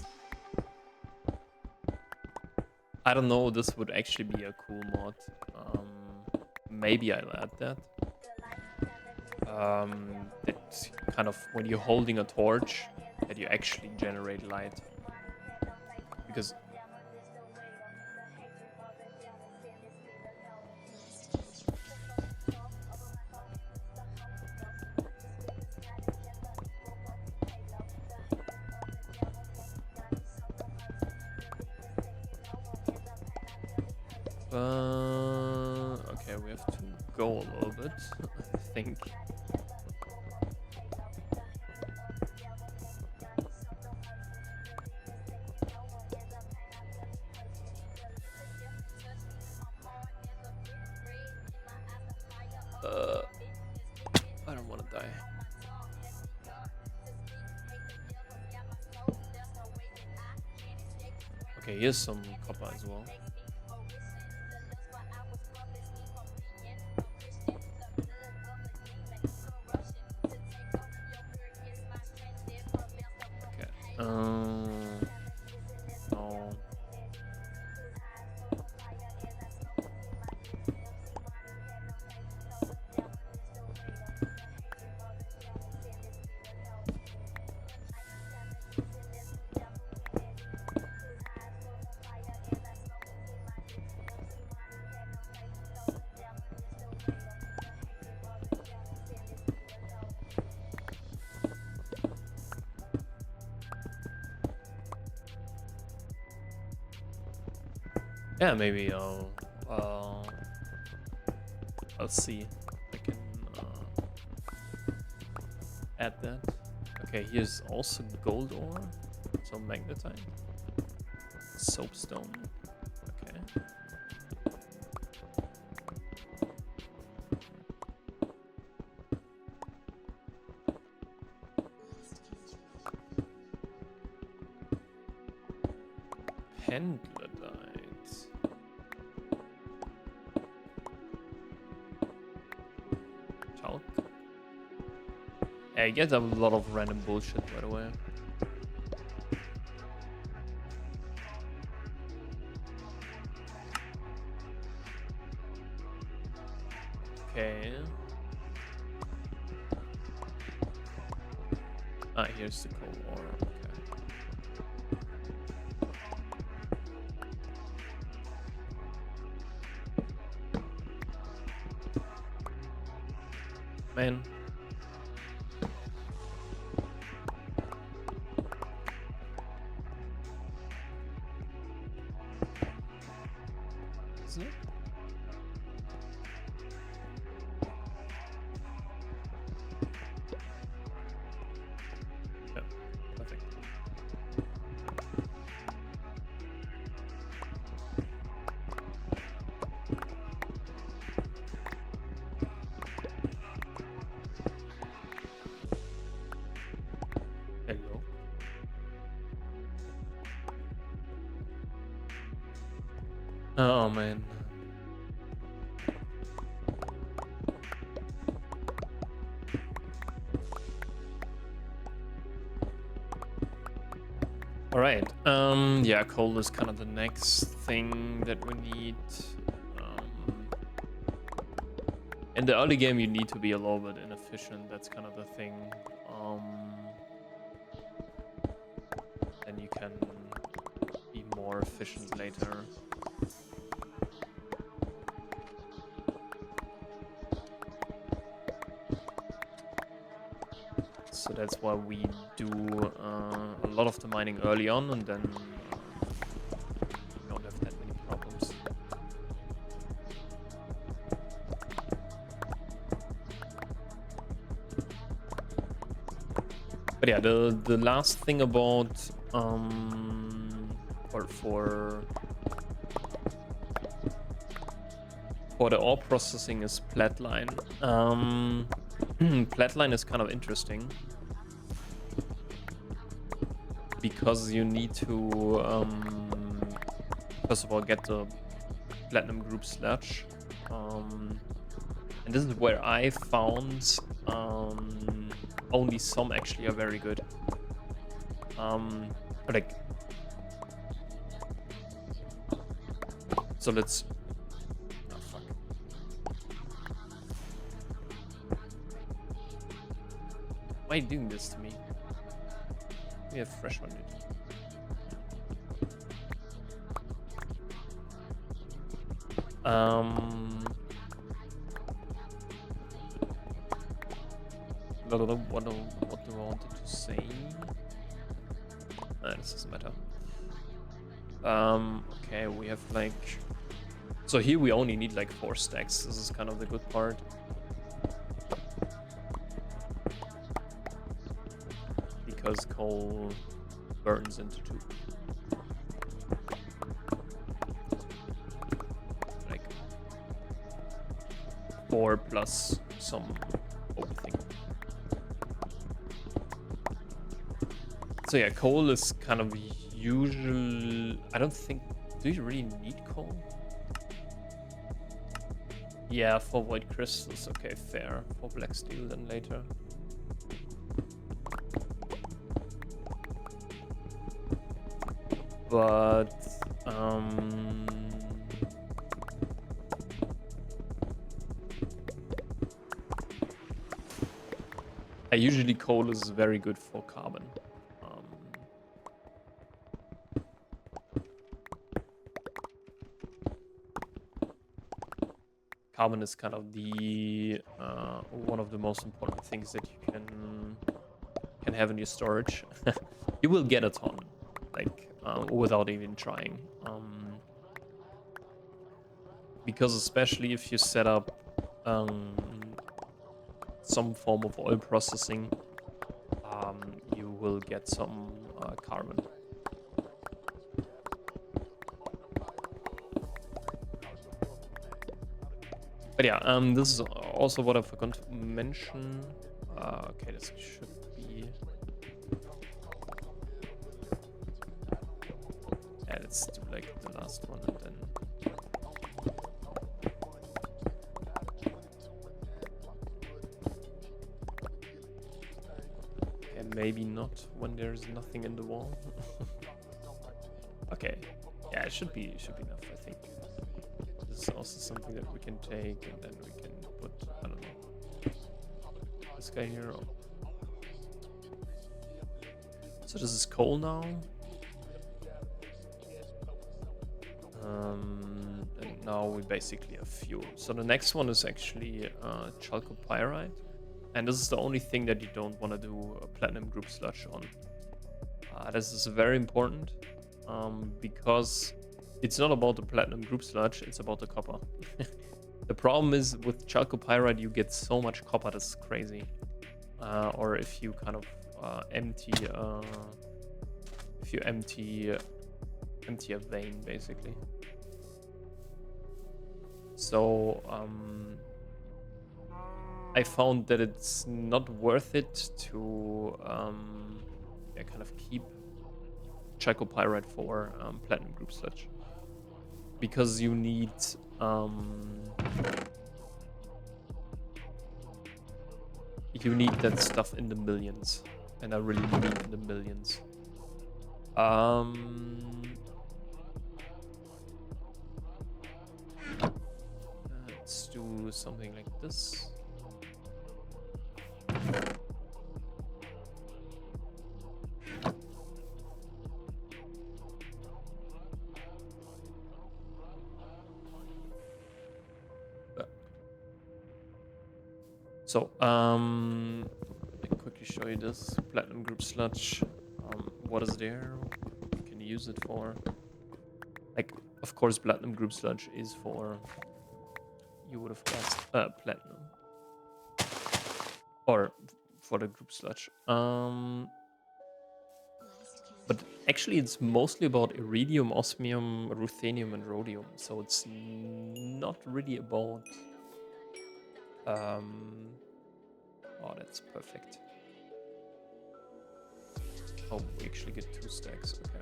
I don't know, this would actually be a cool mod. Maybe I'll add that. It's kind of, when you're holding a torch, that you actually generate light. Because okay, we have to go a little bit, I think. I don't want to die. Okay, here's some copper as well. Okay. No. Yeah, maybe I'll see if I can add that. Okay, here's also gold ore, so magnetite, soapstone. Okay. Handlerite. Talc. Yeah, you get a lot of random bullshit, by the way. Okay. Ah, here's the coal ore. Okay. Man. Isn't it? Yeah, perfect. Hello. Oh man. All right. Yeah, coal is kind of the next thing that we need. In the early game, you need to be a little bit inefficient. That's kind of the thing. Then you can be more efficient later. So that's why we do a lot of the mining early on, and then we don't have that many problems. But yeah, the last thing about or for the ore processing is Flatline. Flatline is kind of interesting because you need to first of all get the platinum group sludge, and this is where I found only some actually are very good. Like, so let's. Oh, fuck. Why are you doing this to me? We have fresh one, dude. What do I wanted to say? This doesn't matter. Okay, we have like. So here we only need like 4 stacks. This is kind of the good part. Because coal burns into 2. Like 4 plus some old thing. So yeah, coal is kind of usual. I don't think. Do you really need coal? Yeah, for white crystals. Okay, fair. For black steel, then later. But usually coal is very good for carbon. Carbon is kind of the one of the most important things that you can have in your storage. You will get a ton, like without even trying. Because especially if you set up some form of oil processing, you will get some carbon. But yeah, this is also what I forgot to mention. Okay, this should be. Yeah, let's do like the last one and then. And maybe not when there's nothing in the wall. Okay, yeah, it should be enough, I think. This is also something that we can take, and then we can put, I don't know, this guy here. So this is coal now. And now we basically have fuel. So the next one is actually chalcopyrite. And this is the only thing that you don't want to do a platinum group sludge on. This is very important because it's not about the platinum group sludge, it's about the copper. The problem is with chalcopyrite, you get so much copper, that's crazy. Or if you kind of empty a vein, basically. So I found that it's not worth it to kind of keep chalcopyrite for platinum group sludge, because you need that stuff in the millions, and I really mean in the millions. Let's do something like this. So, I can quickly show you this platinum group sludge. What is there? What you can use it for? Like, of course, platinum group sludge is for, you would have guessed, platinum, or for the group sludge. But actually, it's mostly about iridium, osmium, ruthenium, and rhodium. So it's not really about. Oh, that's perfect. Oh, we actually get 2 stacks. Okay.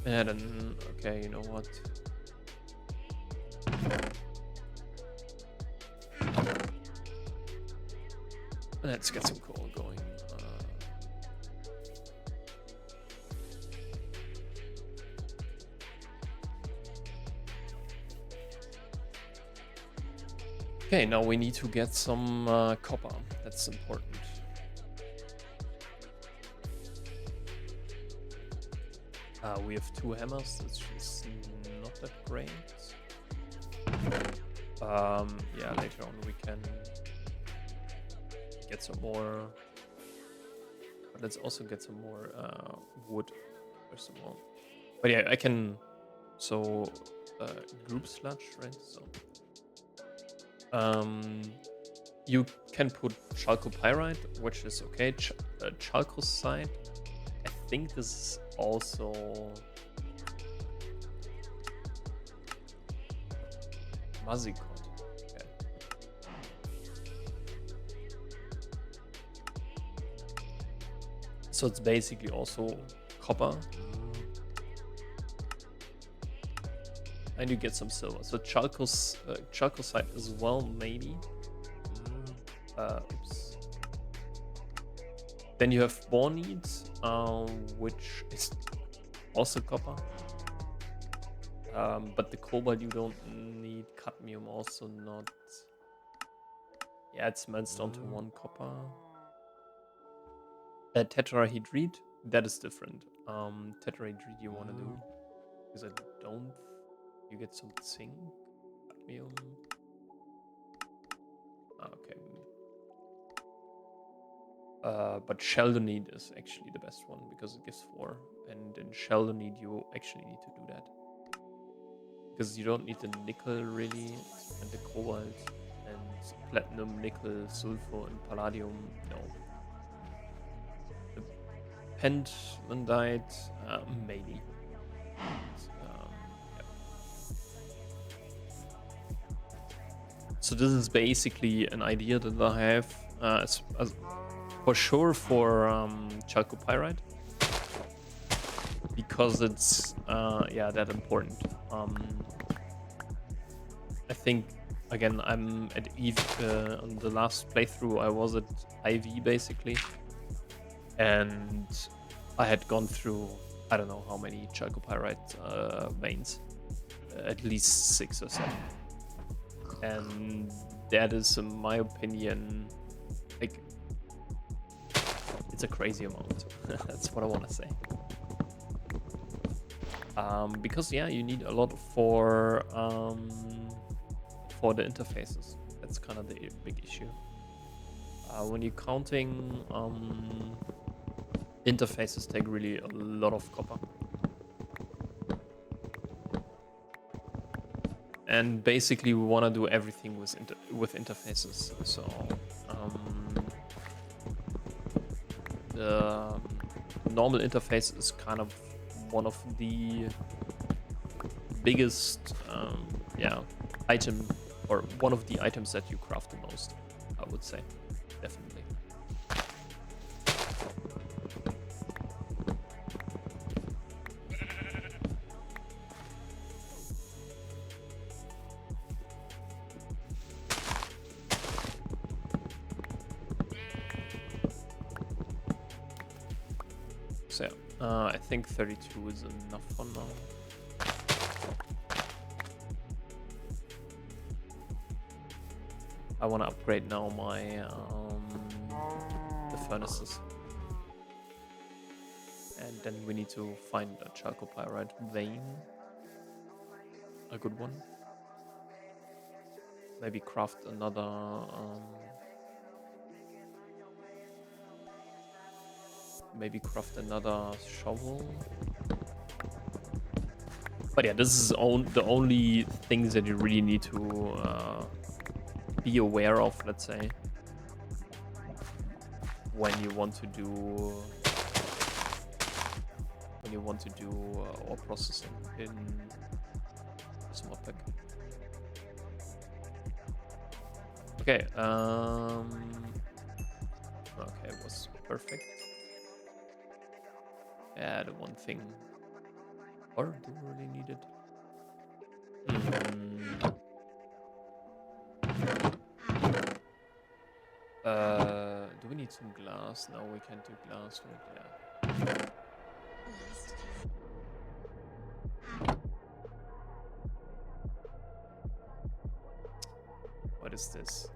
And then, okay, you know what? Let's get some coal going. Okay, now we need to get some copper. That's important. We have 2 hammers, which is not that great. Yeah, later on we can get some more. But let's also get some more wood, first of all. But yeah, I can. So, group sludge, right? So, you can put chalcopyrite, which is okay. Chalcocite. I think this is also. Mazicot. Okay. So it's basically also copper. And you get some silver. So chalcocite as well, maybe. Oops. Then you have bornite, which is also copper. But the cobalt you don't need. Cadmium also not. Yeah, it smelts down to 1 copper. Tetrahedrite, that is different. Tetrahedrite you want to do, because I don't. You get some zinc, cadmium. Okay. But sheldonite is actually the best one because it gives 4, and in sheldonite you actually need to do that because you don't need the nickel really, and the cobalt, and platinum, nickel, sulfur, and palladium. No. The pentlandite, maybe. Yeah. So this is basically an idea that I have for sure for chalcopyrite, because it's that important. I think again I'm at EV on the last playthrough I was at IV basically, and I had gone through I don't know how many chalcopyrite veins, at least 6 or 7, and that is in my opinion like it's a crazy amount. That's what I want to say. Because you need a lot for the interfaces. That's kind of the big issue. When you're counting, interfaces take really a lot of copper. And basically we want to do everything with interfaces. So the normal interface is kind of one of the biggest item, or one of the items that you craft the most, I would say, definitely. So I think 32 is enough for now. I want to upgrade now my the furnaces, and then we need to find a chalcopyrite vein, a good one. Maybe craft another shovel. But yeah, this is the only things that you really need to be aware of, let's say, when you want to do ore processing in this modpack. Okay, okay, it was perfect. Yeah, the one thing. Or do we really need it? Do we need some glass? No, we can't do glass right there. What is this?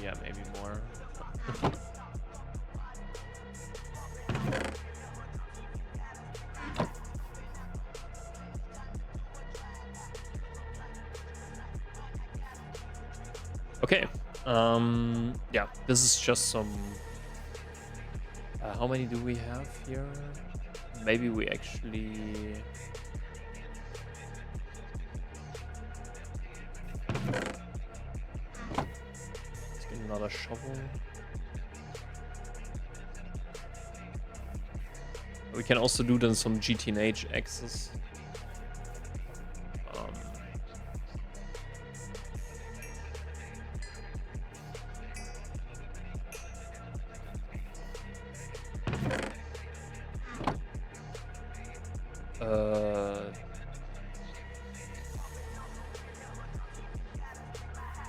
Yeah, maybe more. Okay. Yeah, this is just some. How many do we have here? Maybe we actually. Let's get another shovel. We can also do then some GTNH axes.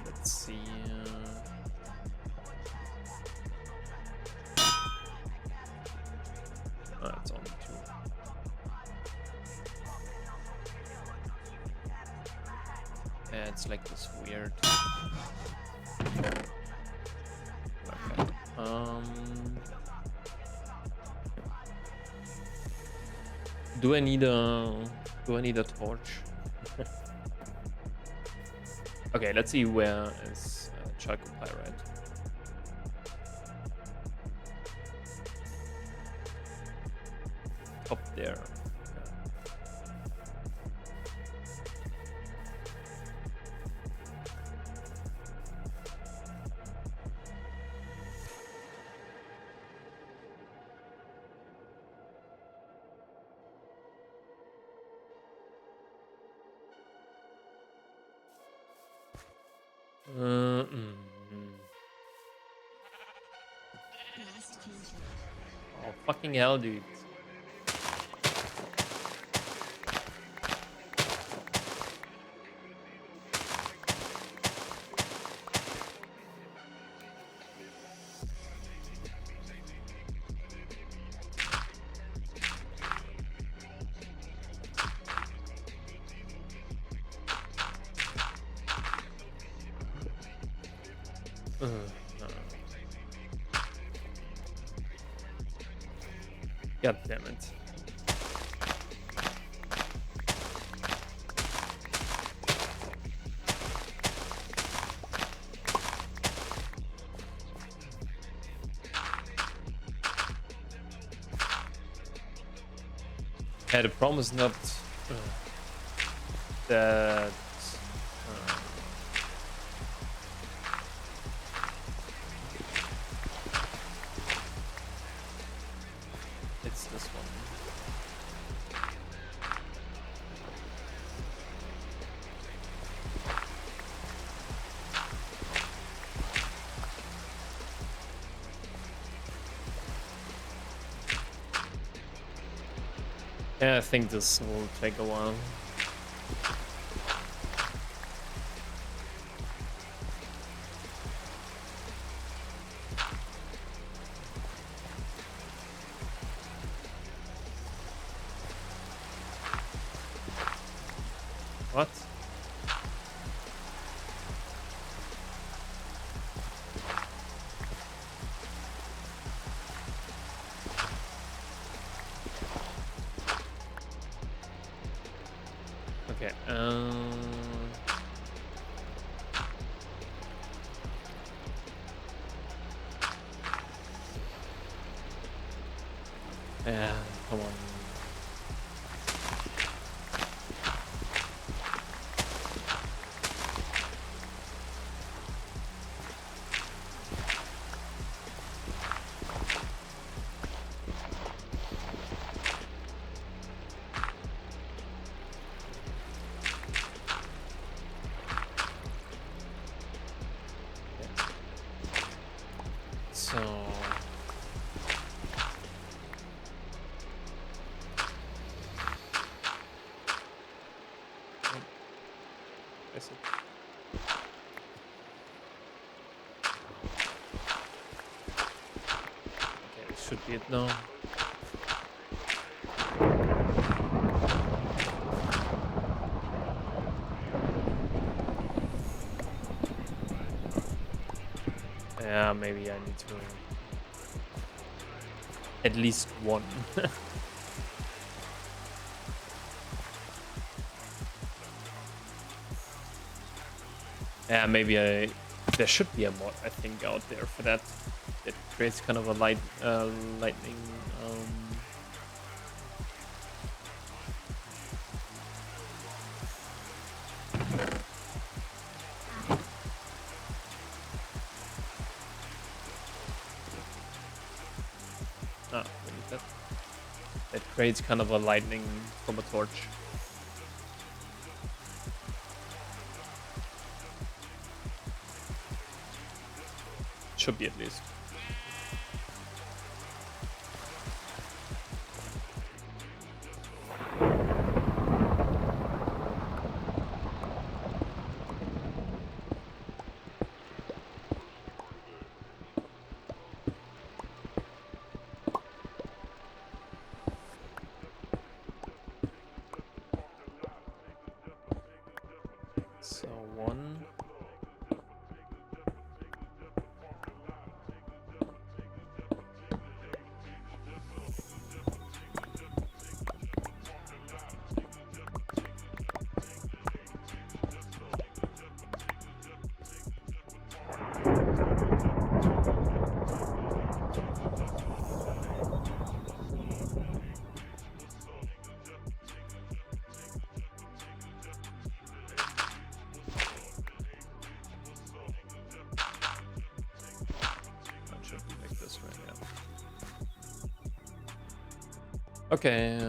Let's see. It's only 2. Yeah, it's like this weird. Okay. Do I need a torch? Okay, let's see where is chalcopyrite. Up there. Oh, fucking hell, dude. No. God damn it. Yeah, the problem is not that it's this one. Yeah, I think this will take a while. What? Okay, yeah, come on. So is it? Okay, this should be it now. Yeah, maybe I need to at least one. Yeah, maybe there should be a mod I think out there for that. It creates kind of a lightning. We need that. That creates kind of a lightning from a torch. Should be at least. So one. Okay,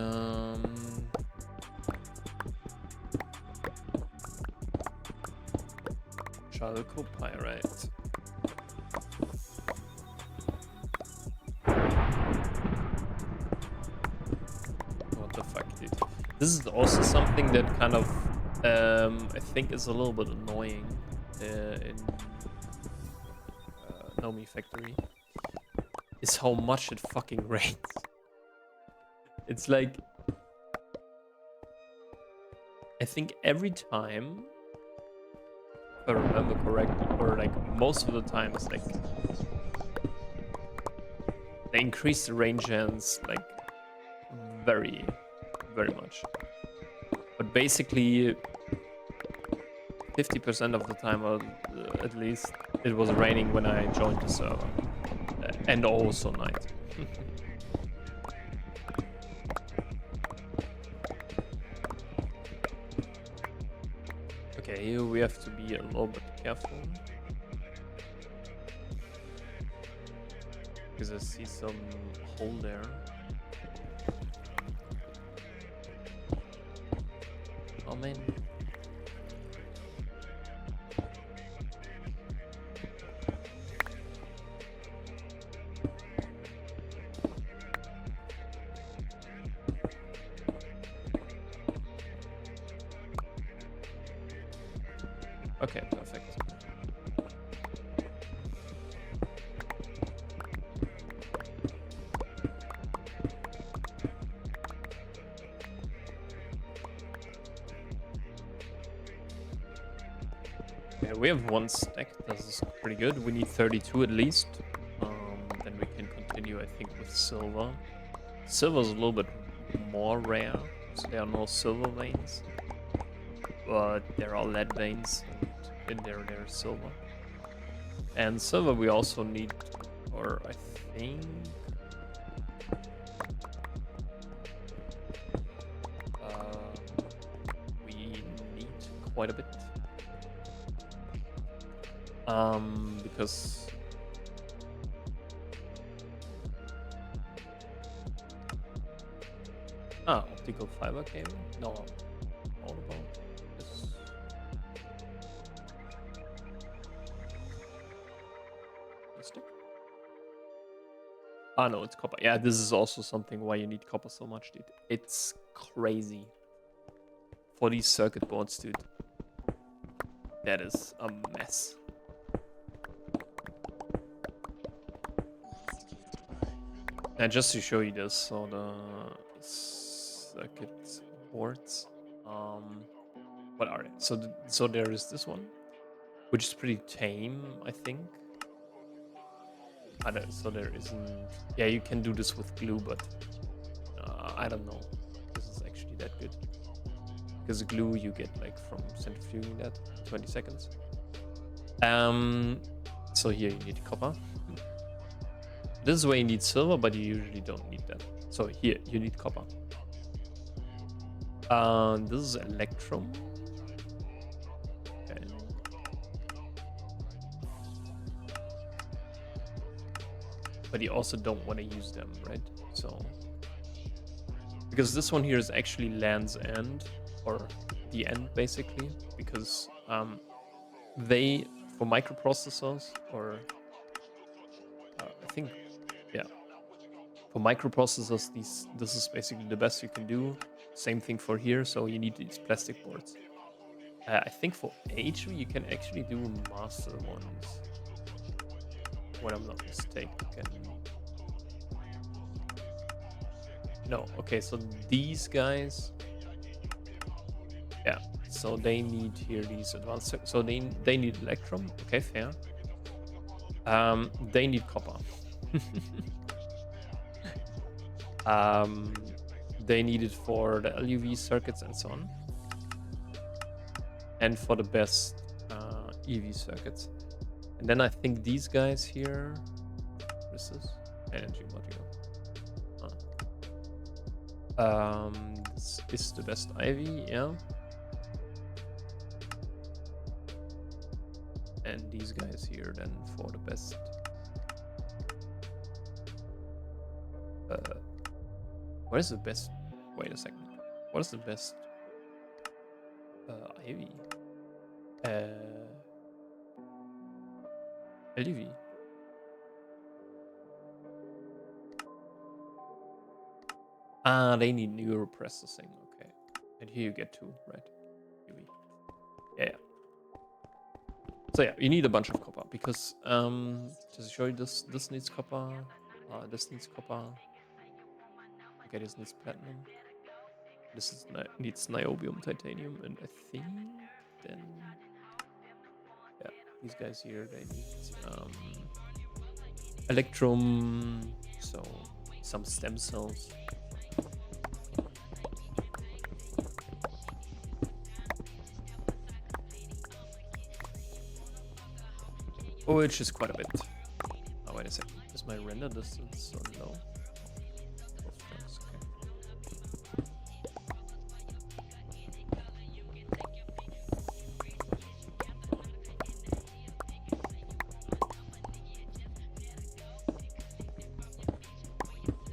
Chalcopyrite. What the fuck, dude? This is also something that kind of I think is a little bit annoying in Nomifactory. Is how much it fucking rains. It's like, I think every time, if I remember correctly, or like most of the time, it's like they increase the rain chance like very, very much. But basically, 50% of the time, or at least, it was raining when I joined the server, and also night. Okay, here we have to be a little bit careful. Because I see some hole there. Oh man. Okay, perfect. Okay, we have one stack. This is pretty good. We need 32 at least. Then we can continue, I think, with silver. Silver is a little bit more rare, so there are no silver veins, but there are lead veins, and in there there's silver. And silver we also need, or I think, we need quite a bit. Because optical fiber cable? No, all about this. Plastic? Ah, no, it's copper. Yeah, this is also something why you need copper so much, dude. It's crazy. For these circuit boards, dude. That is a mess. And just to show you this, so the circuit boards, what are they? So there is this one, which is pretty tame, I think. So there isn't. Yeah, you can do this with glue, but I don't know. This is actually that good. Because glue you get like from centrifuging that 20 seconds. So here you need copper. This is where you need silver, but you usually don't need that. So here you need copper. This is electrum. Okay. But you also don't want to use them, right? So because this one here is actually land's end, or the end basically, because they, for microprocessors, or I think, yeah, for microprocessors, this is basically the best you can do. Same thing for here, so you need these plastic boards. I think for HV you can actually do master ones, when I'm not mistaken. No, okay, so these guys, yeah, so they need here these advanced, so they need electrum, okay, fair. They need copper. They need it for the LUV circuits and so on, and for the best EV circuits. And then I think these guys here, what is this? Energy module. This is the best IV, yeah. And these guys here then for the best. What is the best? Wait a second. What is the best IV? LDV. Ah, they need neural processing. Okay. And here you get 2, right? UV. Yeah, yeah. So yeah, you need a bunch of copper because just to show you this needs copper, this needs copper. Okay, this needs platinum. This is needs niobium, titanium, and I think then yeah, these guys here they need electrum, so some stem cells. Which is quite a bit. Oh, wait a second. Is my render distance so low?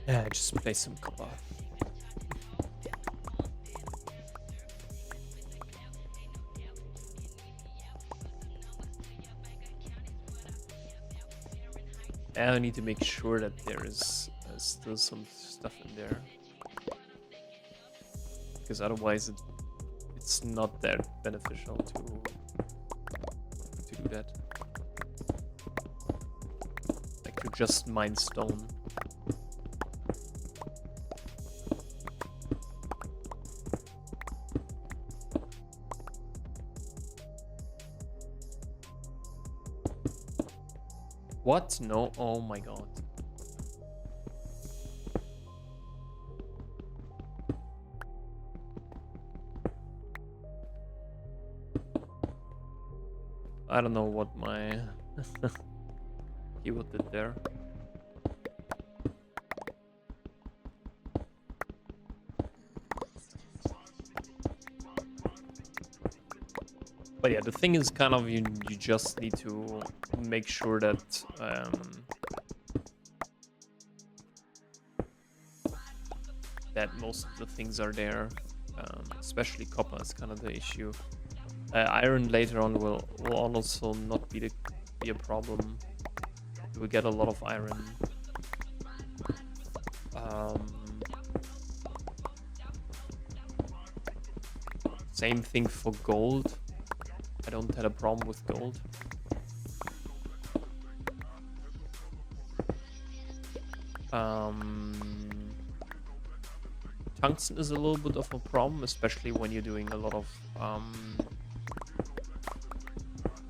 Yeah, just place some copper. I need to make sure that there is still some stuff in there, because otherwise it's not that beneficial to do that. Like to just mine stone. What? No. Oh my god. I don't know what my keyboard did there. But yeah, the thing is kind of you just need to make sure that that most of the things are there, especially copper is kind of the issue. Iron later on will also not be a problem. We get a lot of iron. Same thing for gold. I don't have a problem with gold. Tungsten is a little bit of a problem, especially when you're doing a lot of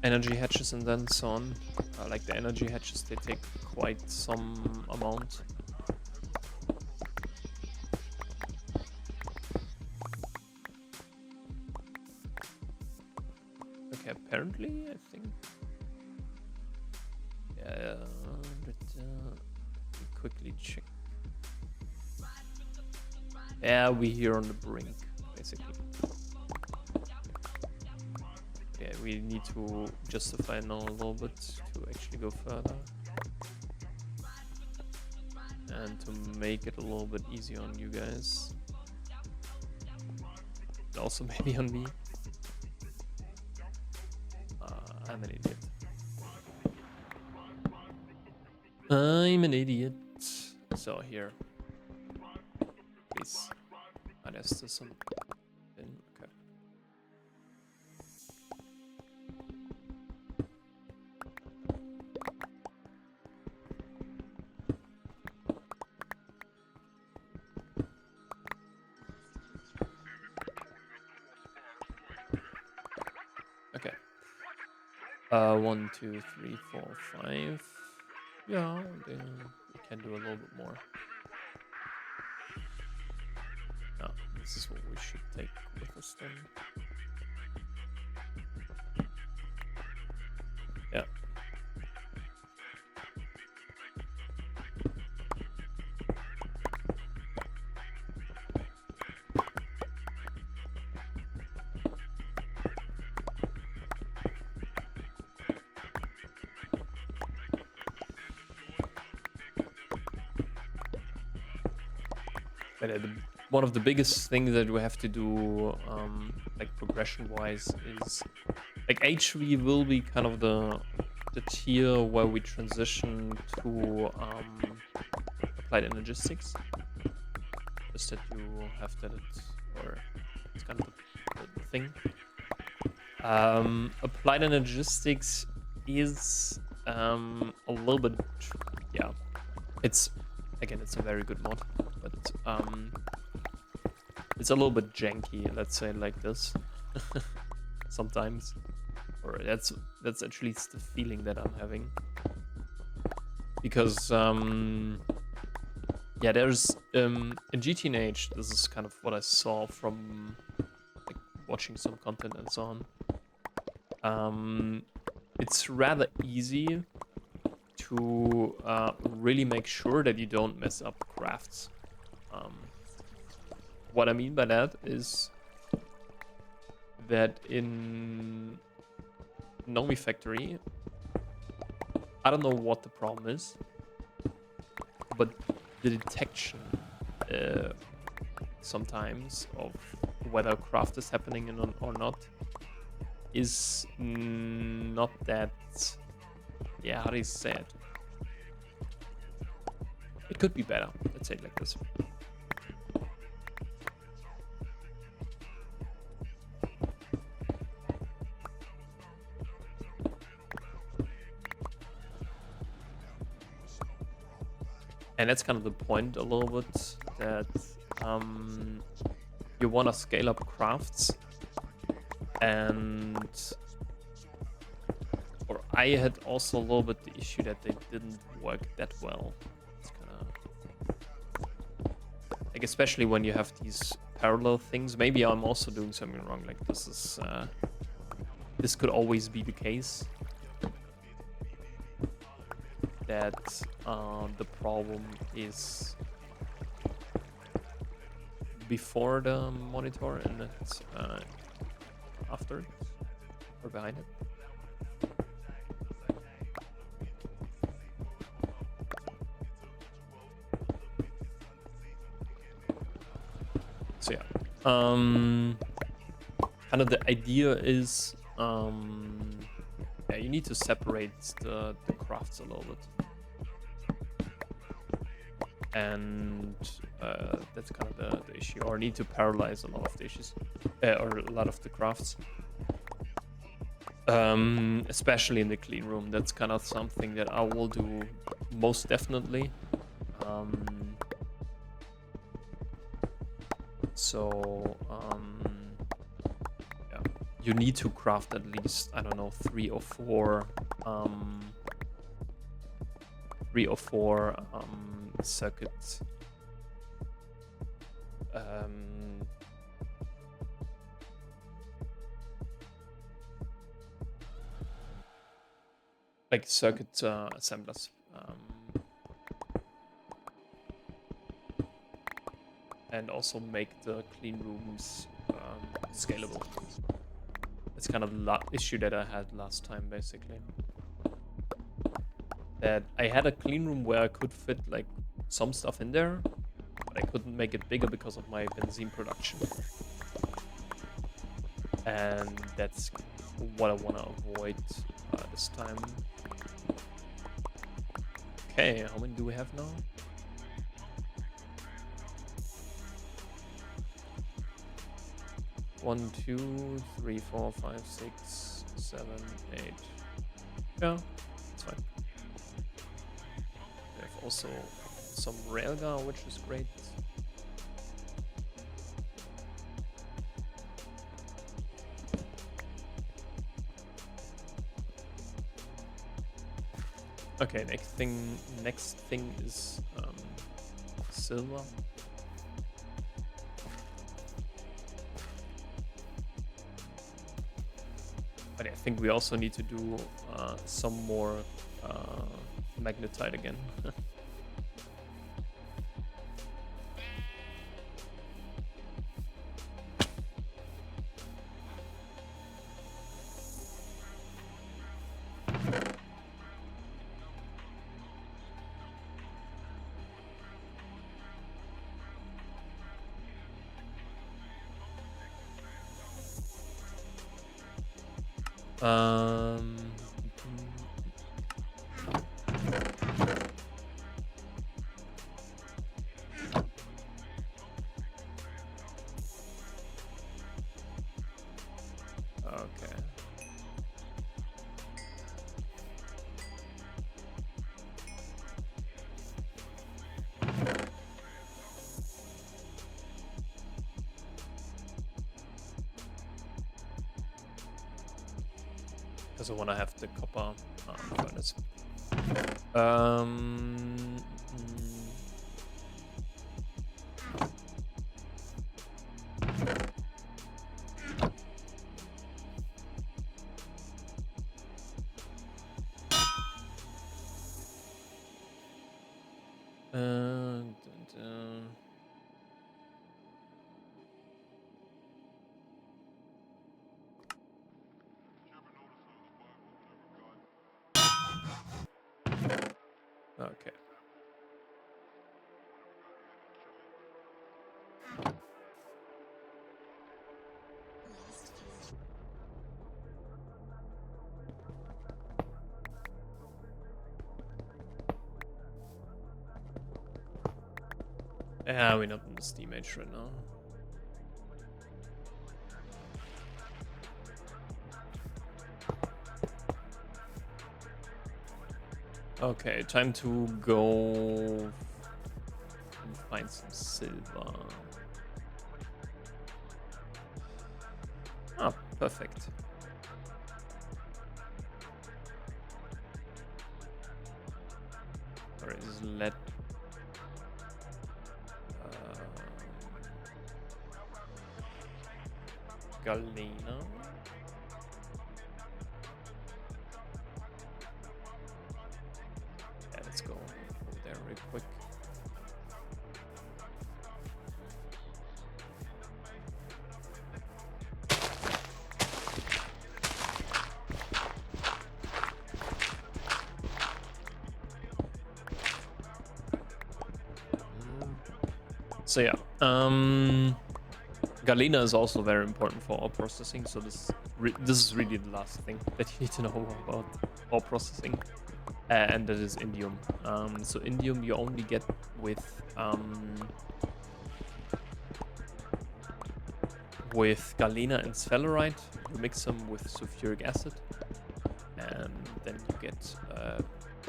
energy hatches and then so on. Like the energy hatches, they take quite some amount. Okay, apparently, I think. Yeah, but quickly check. Yeah, we're here on the brink, basically. Yeah, we need to justify now a little bit to actually go further. And to make it a little bit easier on you guys. And also maybe on me. I'm an idiot. I'm an idiot. So here. Please. There's still some in. Okay. Okay. 1, 2, 3, 4, 5. Yeah, we can do a little bit more. No, this is what we should take with us then. Yeah. But one of the biggest things that we have to do, like progression-wise, is like HV will be kind of the the tier where we transition to applied energistics. Just that you have that, or it's kind of the thing. Applied energistics is a little bit, yeah. It's a very good mod, but it's a little bit janky. Let's say it like this. Sometimes, or that's at least the feeling that I'm having, because yeah, there's in GTNH, this is kind of what I saw from like watching some content and so on. It's rather easy to really make sure that you don't mess up crafts. What I mean by that is that in Nomifactory, I don't know what the problem is, but the detection sometimes of whether craft is happening or not is not that, yeah, how do you say it? It could be better, let's say it like this. And that's kind of the point a little bit, that you want to scale up crafts, and or I had also a little bit the issue that they didn't work that well. It's kind of like, especially when you have these parallel things. Maybe I'm also doing something wrong. Like this could always be the case, that the problem is before the monitor and not after it or behind it. So yeah, kind of the idea is, yeah, you need to separate the crafts a little bit. And that's kind of the issue, or need to parallelize a lot of the issues, or a lot of the crafts, especially in the clean room. That's kind of something that I will do most definitely. Yeah, you need to craft at least, I don't know, 3 or 4 circuits. Like circuit assemblers. And also make the clean rooms scalable. It's kind of the issue that I had last time, basically. That I had a clean room where I could fit like some stuff in there, but I couldn't make it bigger because of my benzene production. And that's what I want to avoid this time. Okay, how many do we have now? One, 2, 3, 4, 5, 6, 7, 8. Yeah, that's fine. We have also some railgun, which is great. Okay, next thing is silver. But I think we also need to do some more magnetite again. because I want to have the copper furnace. Mm, dun, dun. Okay. Yeah, we're not in the Steam Age right now. Okay, time to go and find some silver. Ah, perfect. Or is lead? Galena. Yeah, let's go over there real quick. So yeah, Galena is also very important for ore processing. So this is really the last thing that you need to know about ore processing, and that is indium. So indium you only get with galena and sphalerite. You mix them with sulfuric acid, and then you get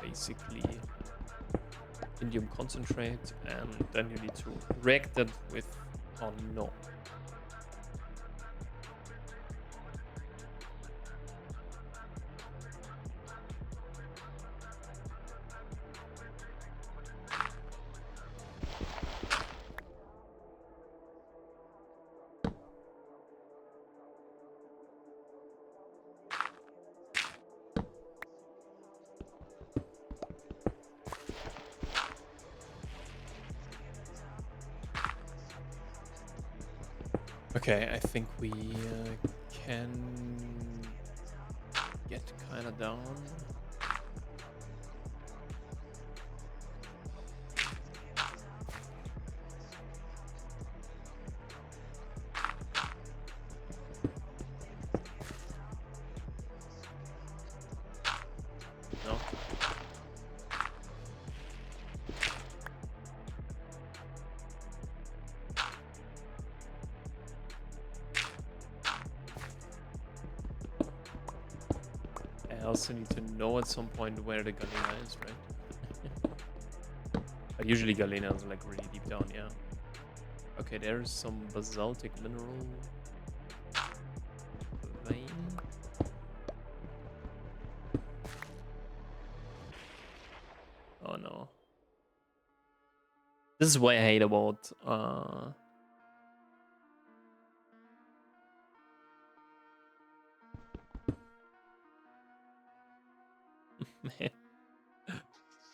basically indium concentrate, and then you need to react that with, oh no. Okay, I think we can get kind of down. No. I also need to know at some point where the galena is, right? But usually galena is like really deep down, yeah. Okay, there's some basaltic mineral vein. Oh no. This is what I hate about man.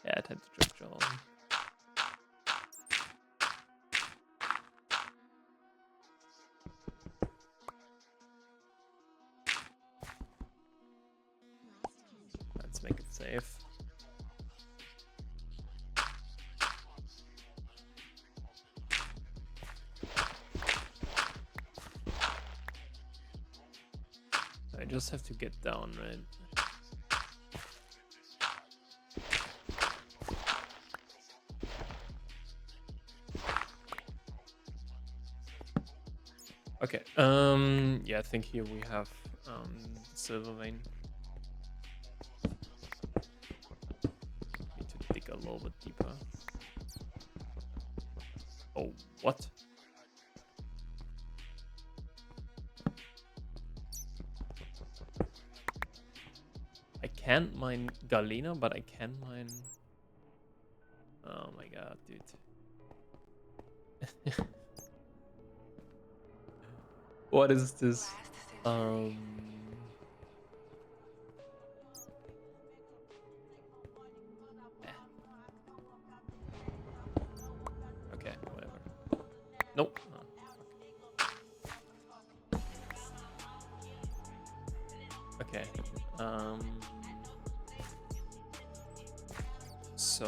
Yeah, I tend to judge all. Let's make it safe. I just have to get down, right? Okay. Yeah, I think here we have silver vein. Need to dig a little bit deeper. Oh, what? can't mine galena, but I can mine... Oh my god, dude. What is this? Okay, whatever. Nope. Okay. So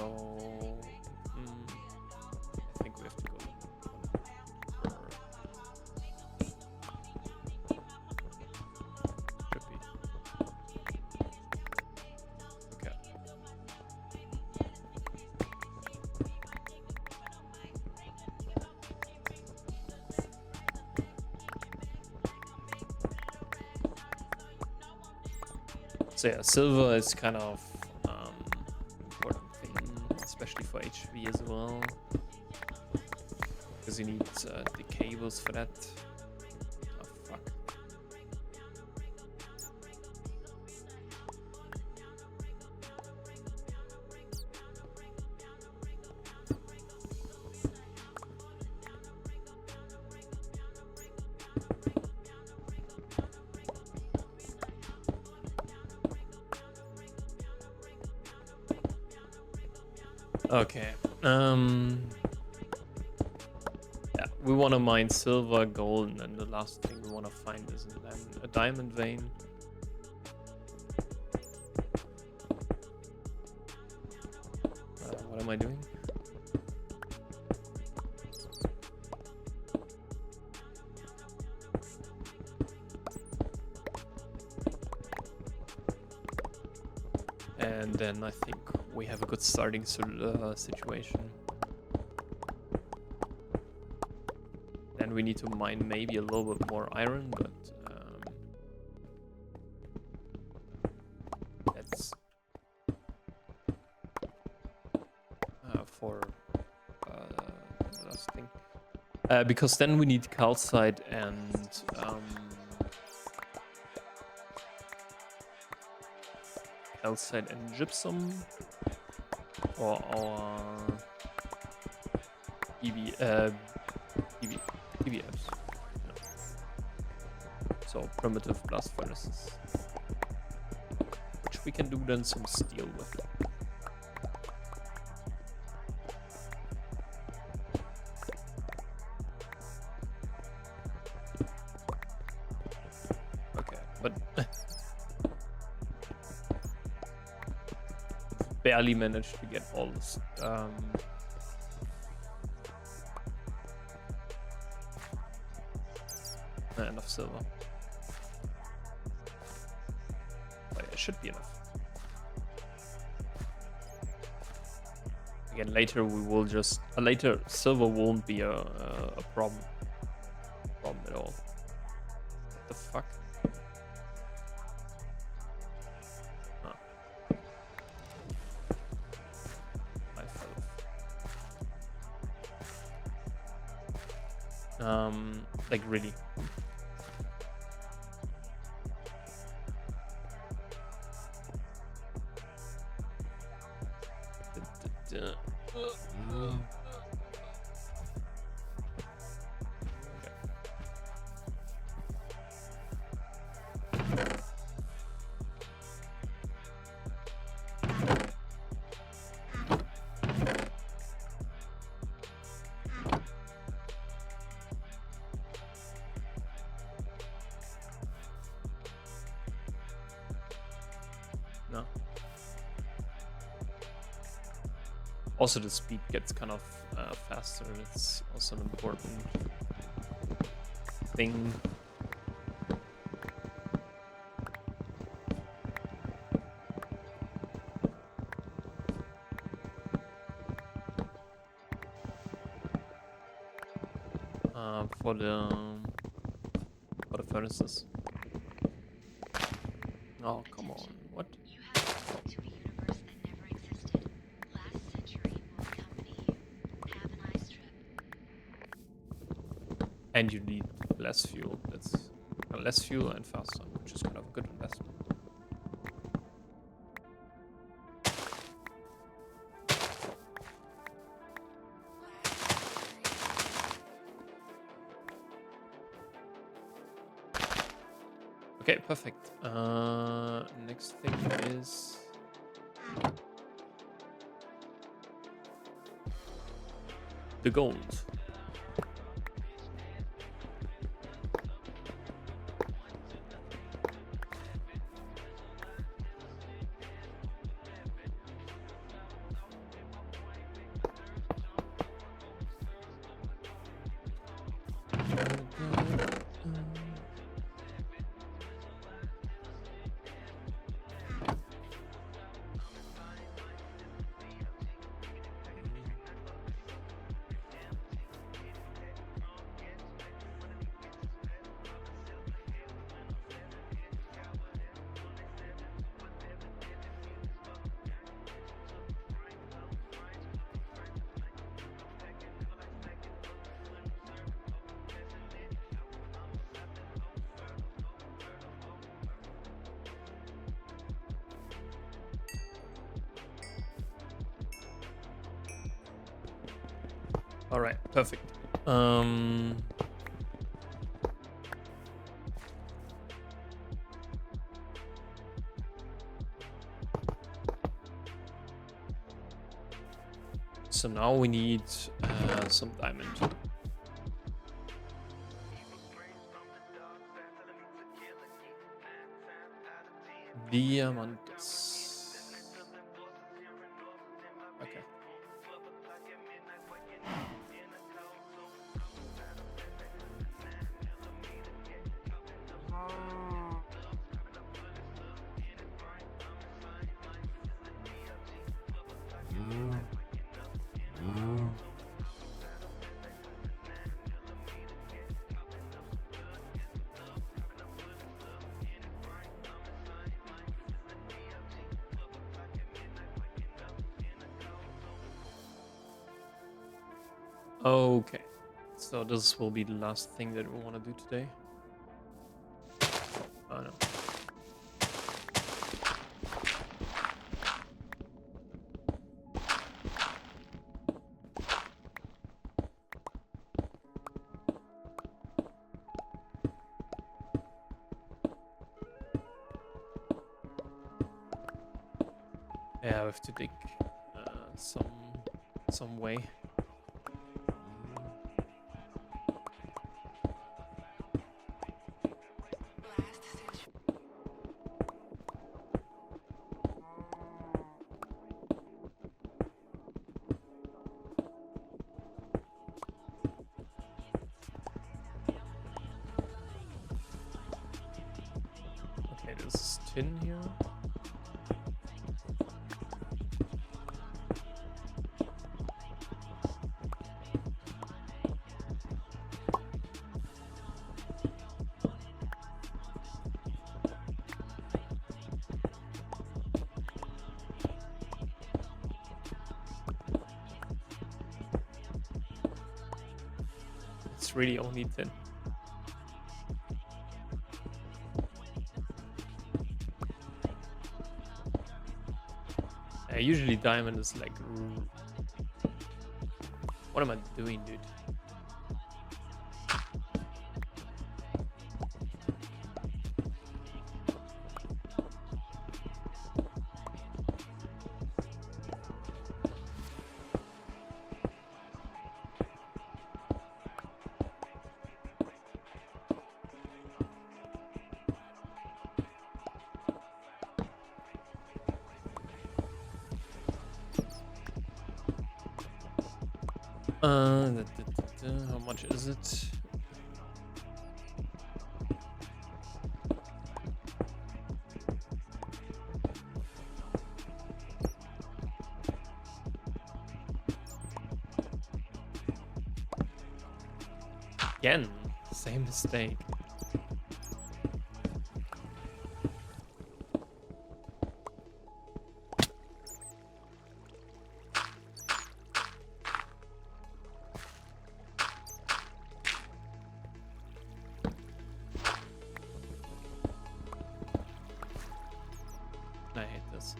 I think we have to go. Trippy. Okay. So yeah, silver is kind of important thing, especially for HV as well, because you need the cables for that. Oh fuck. Okay. Yeah, we want to mine silver, gold, and the last thing we want to find is a diamond vein. What am I doing? And then I think we have a good starting situation. Then we need to mine maybe a little bit more iron, but that's for the last thing. Because then we need calcite and calcite and gypsum for our PBFs. No. So primitive blast furnaces, which we can do then some steel with. Okay, but barely managed to get all this. Enough silver. But it should be enough. Again, later we will just later silver won't be a problem at all. What the fuck? Huh. I fell off. Like really. No. Also, the speed gets kind of faster. It's also an important thing. For the furnaces. Oh, come on. What? You have access to a universe that never existed. Last century will accompany you. Have a nice trip. And you need less fuel. That's less fuel and faster, which is kind of a good investment. Okay, perfect. Next thing is the gold. All right, perfect. So now we need some diamond. Diamantes. Okay. Okay. So this will be the last thing that we want to do today. Oh no. Yeah, we have to dig some way. Okay, there's tin here. It's really only tin. Usually diamond is like... What am I doing, dude? How much is it? Again, same mistake. I hate this.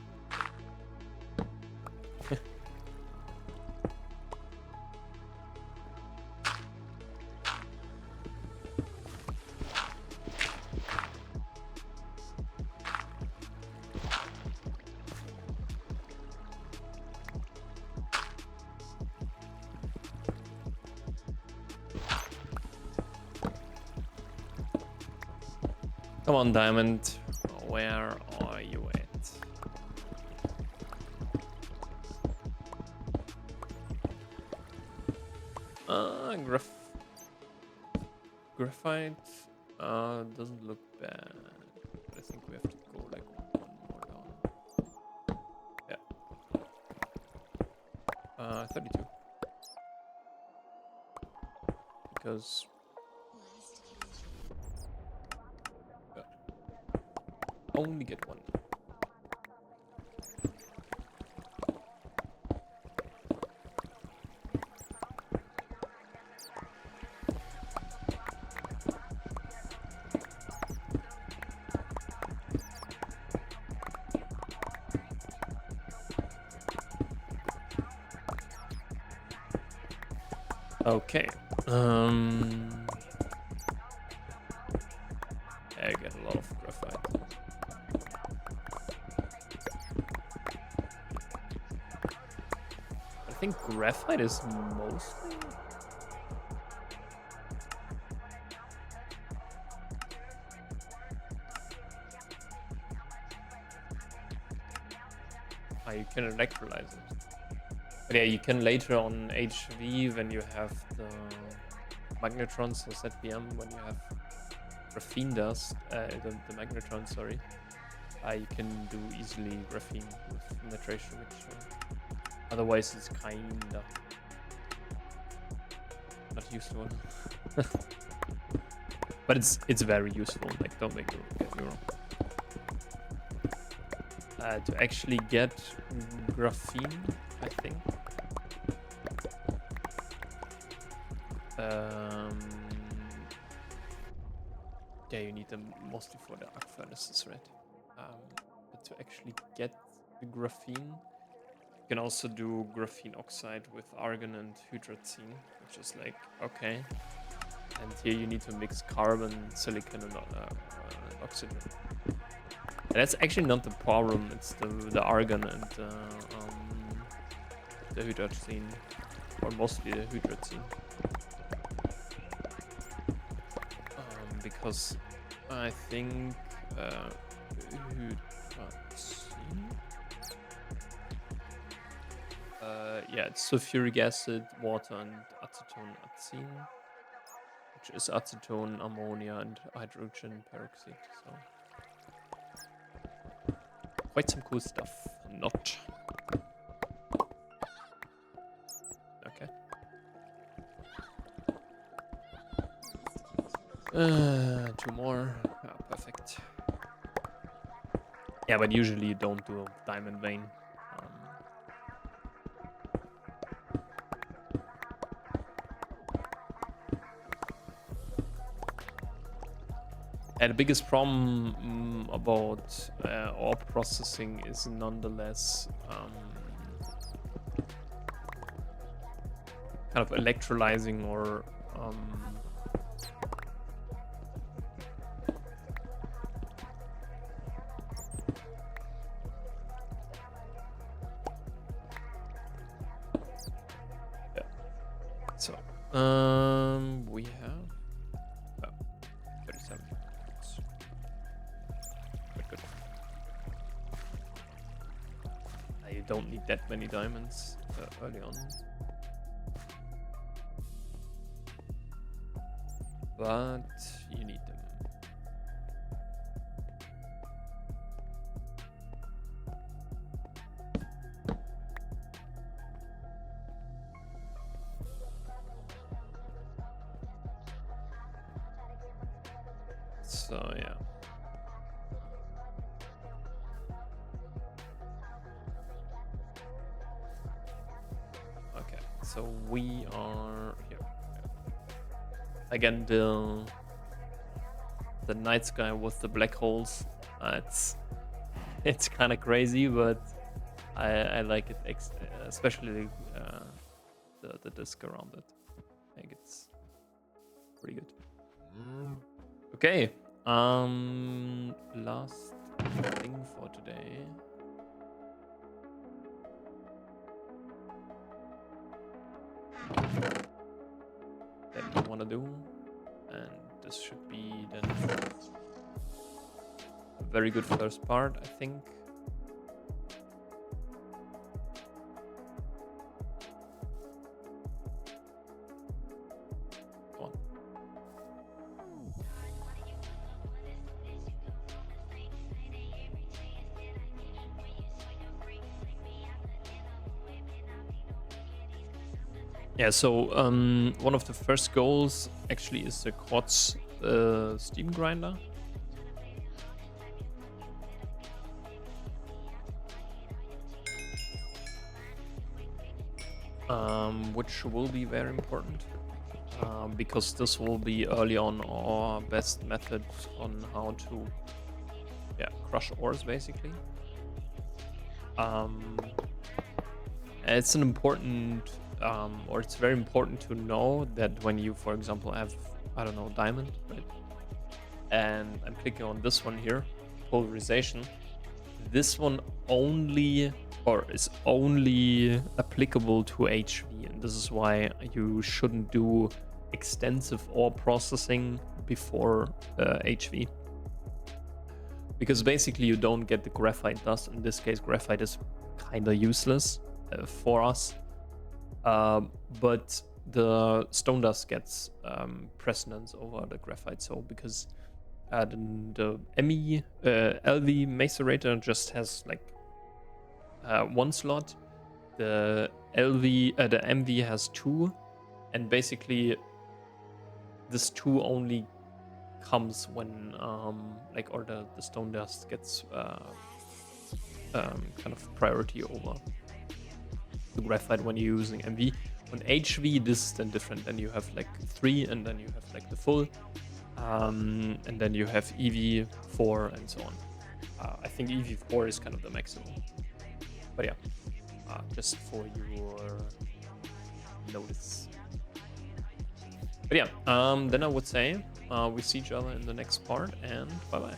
Come on, Diamond. Where are you at? Graphite doesn't look bad, but I think we have to go like one more down. Yeah. 32. Because only get one. Okay. I get a lot of graphite. I think graphite is mostly. You can electrolyze it. But yeah, you can later on HV when you have the magnetrons or ZBM, when you have graphene dust, the magnetron, sorry. You can do easily graphene with nitration mixture. Otherwise, it's kinda not useful. But it's very useful. Like, don't get me wrong. To actually get graphene, I think. Yeah, you need them mostly for the arc furnaces, right? But to actually get the graphene, you can also do graphene oxide with argon and hydrazine, which is like, okay. And here you need to mix carbon, silicon, and oxygen. And that's actually not the problem, it's the argon and the hydrazine, or mostly the hydrazine. Because I think hydrazine, yeah, it's sulfuric acid, water, and acetone atzine, which is acetone, ammonia, and hydrogen peroxide. So quite some cool stuff. Not okay. 2 more. Perfect. Yeah, but usually you don't do a diamond vein. And the biggest problem about ore processing is nonetheless kind of electrolyzing or yeah. So we have 37. Quite good. You don't need that many diamonds early on. But you need them. So yeah. Okay, so we are here. Again, the night sky with the black holes. It's kind of crazy, but I like it, especially the disc around it. I think it's pretty good. Okay, last thing for today. That we want to do, and this should be then very good first part, I think. Come on. Yeah, so one of the first goals actually is the quartz steam grinder. Which will be very important because this will be early on our best method on how to crush ores basically. It's an important or it's very important to know that when you, for example, have, I don't know, diamond, right? And I'm clicking on this one here, polarization. This one only is only applicable to HV, and this is why you shouldn't do extensive ore processing before HV, because basically you don't get the graphite dust. In this case, graphite is kind of useless for us, but the stone dust gets precedence over the graphite. So because the LV macerator just has like one slot, the MV has two, and basically this two only comes when or the stone dust gets kind of priority over the graphite when you're using MV. On HV, this is then different. Then you have like 3, and then you have like the full, and then you have EV4 and so on. I think EV4 is kind of the maximum. But yeah, just for your notice. But yeah, then I would say we see each other in the next part, and bye bye.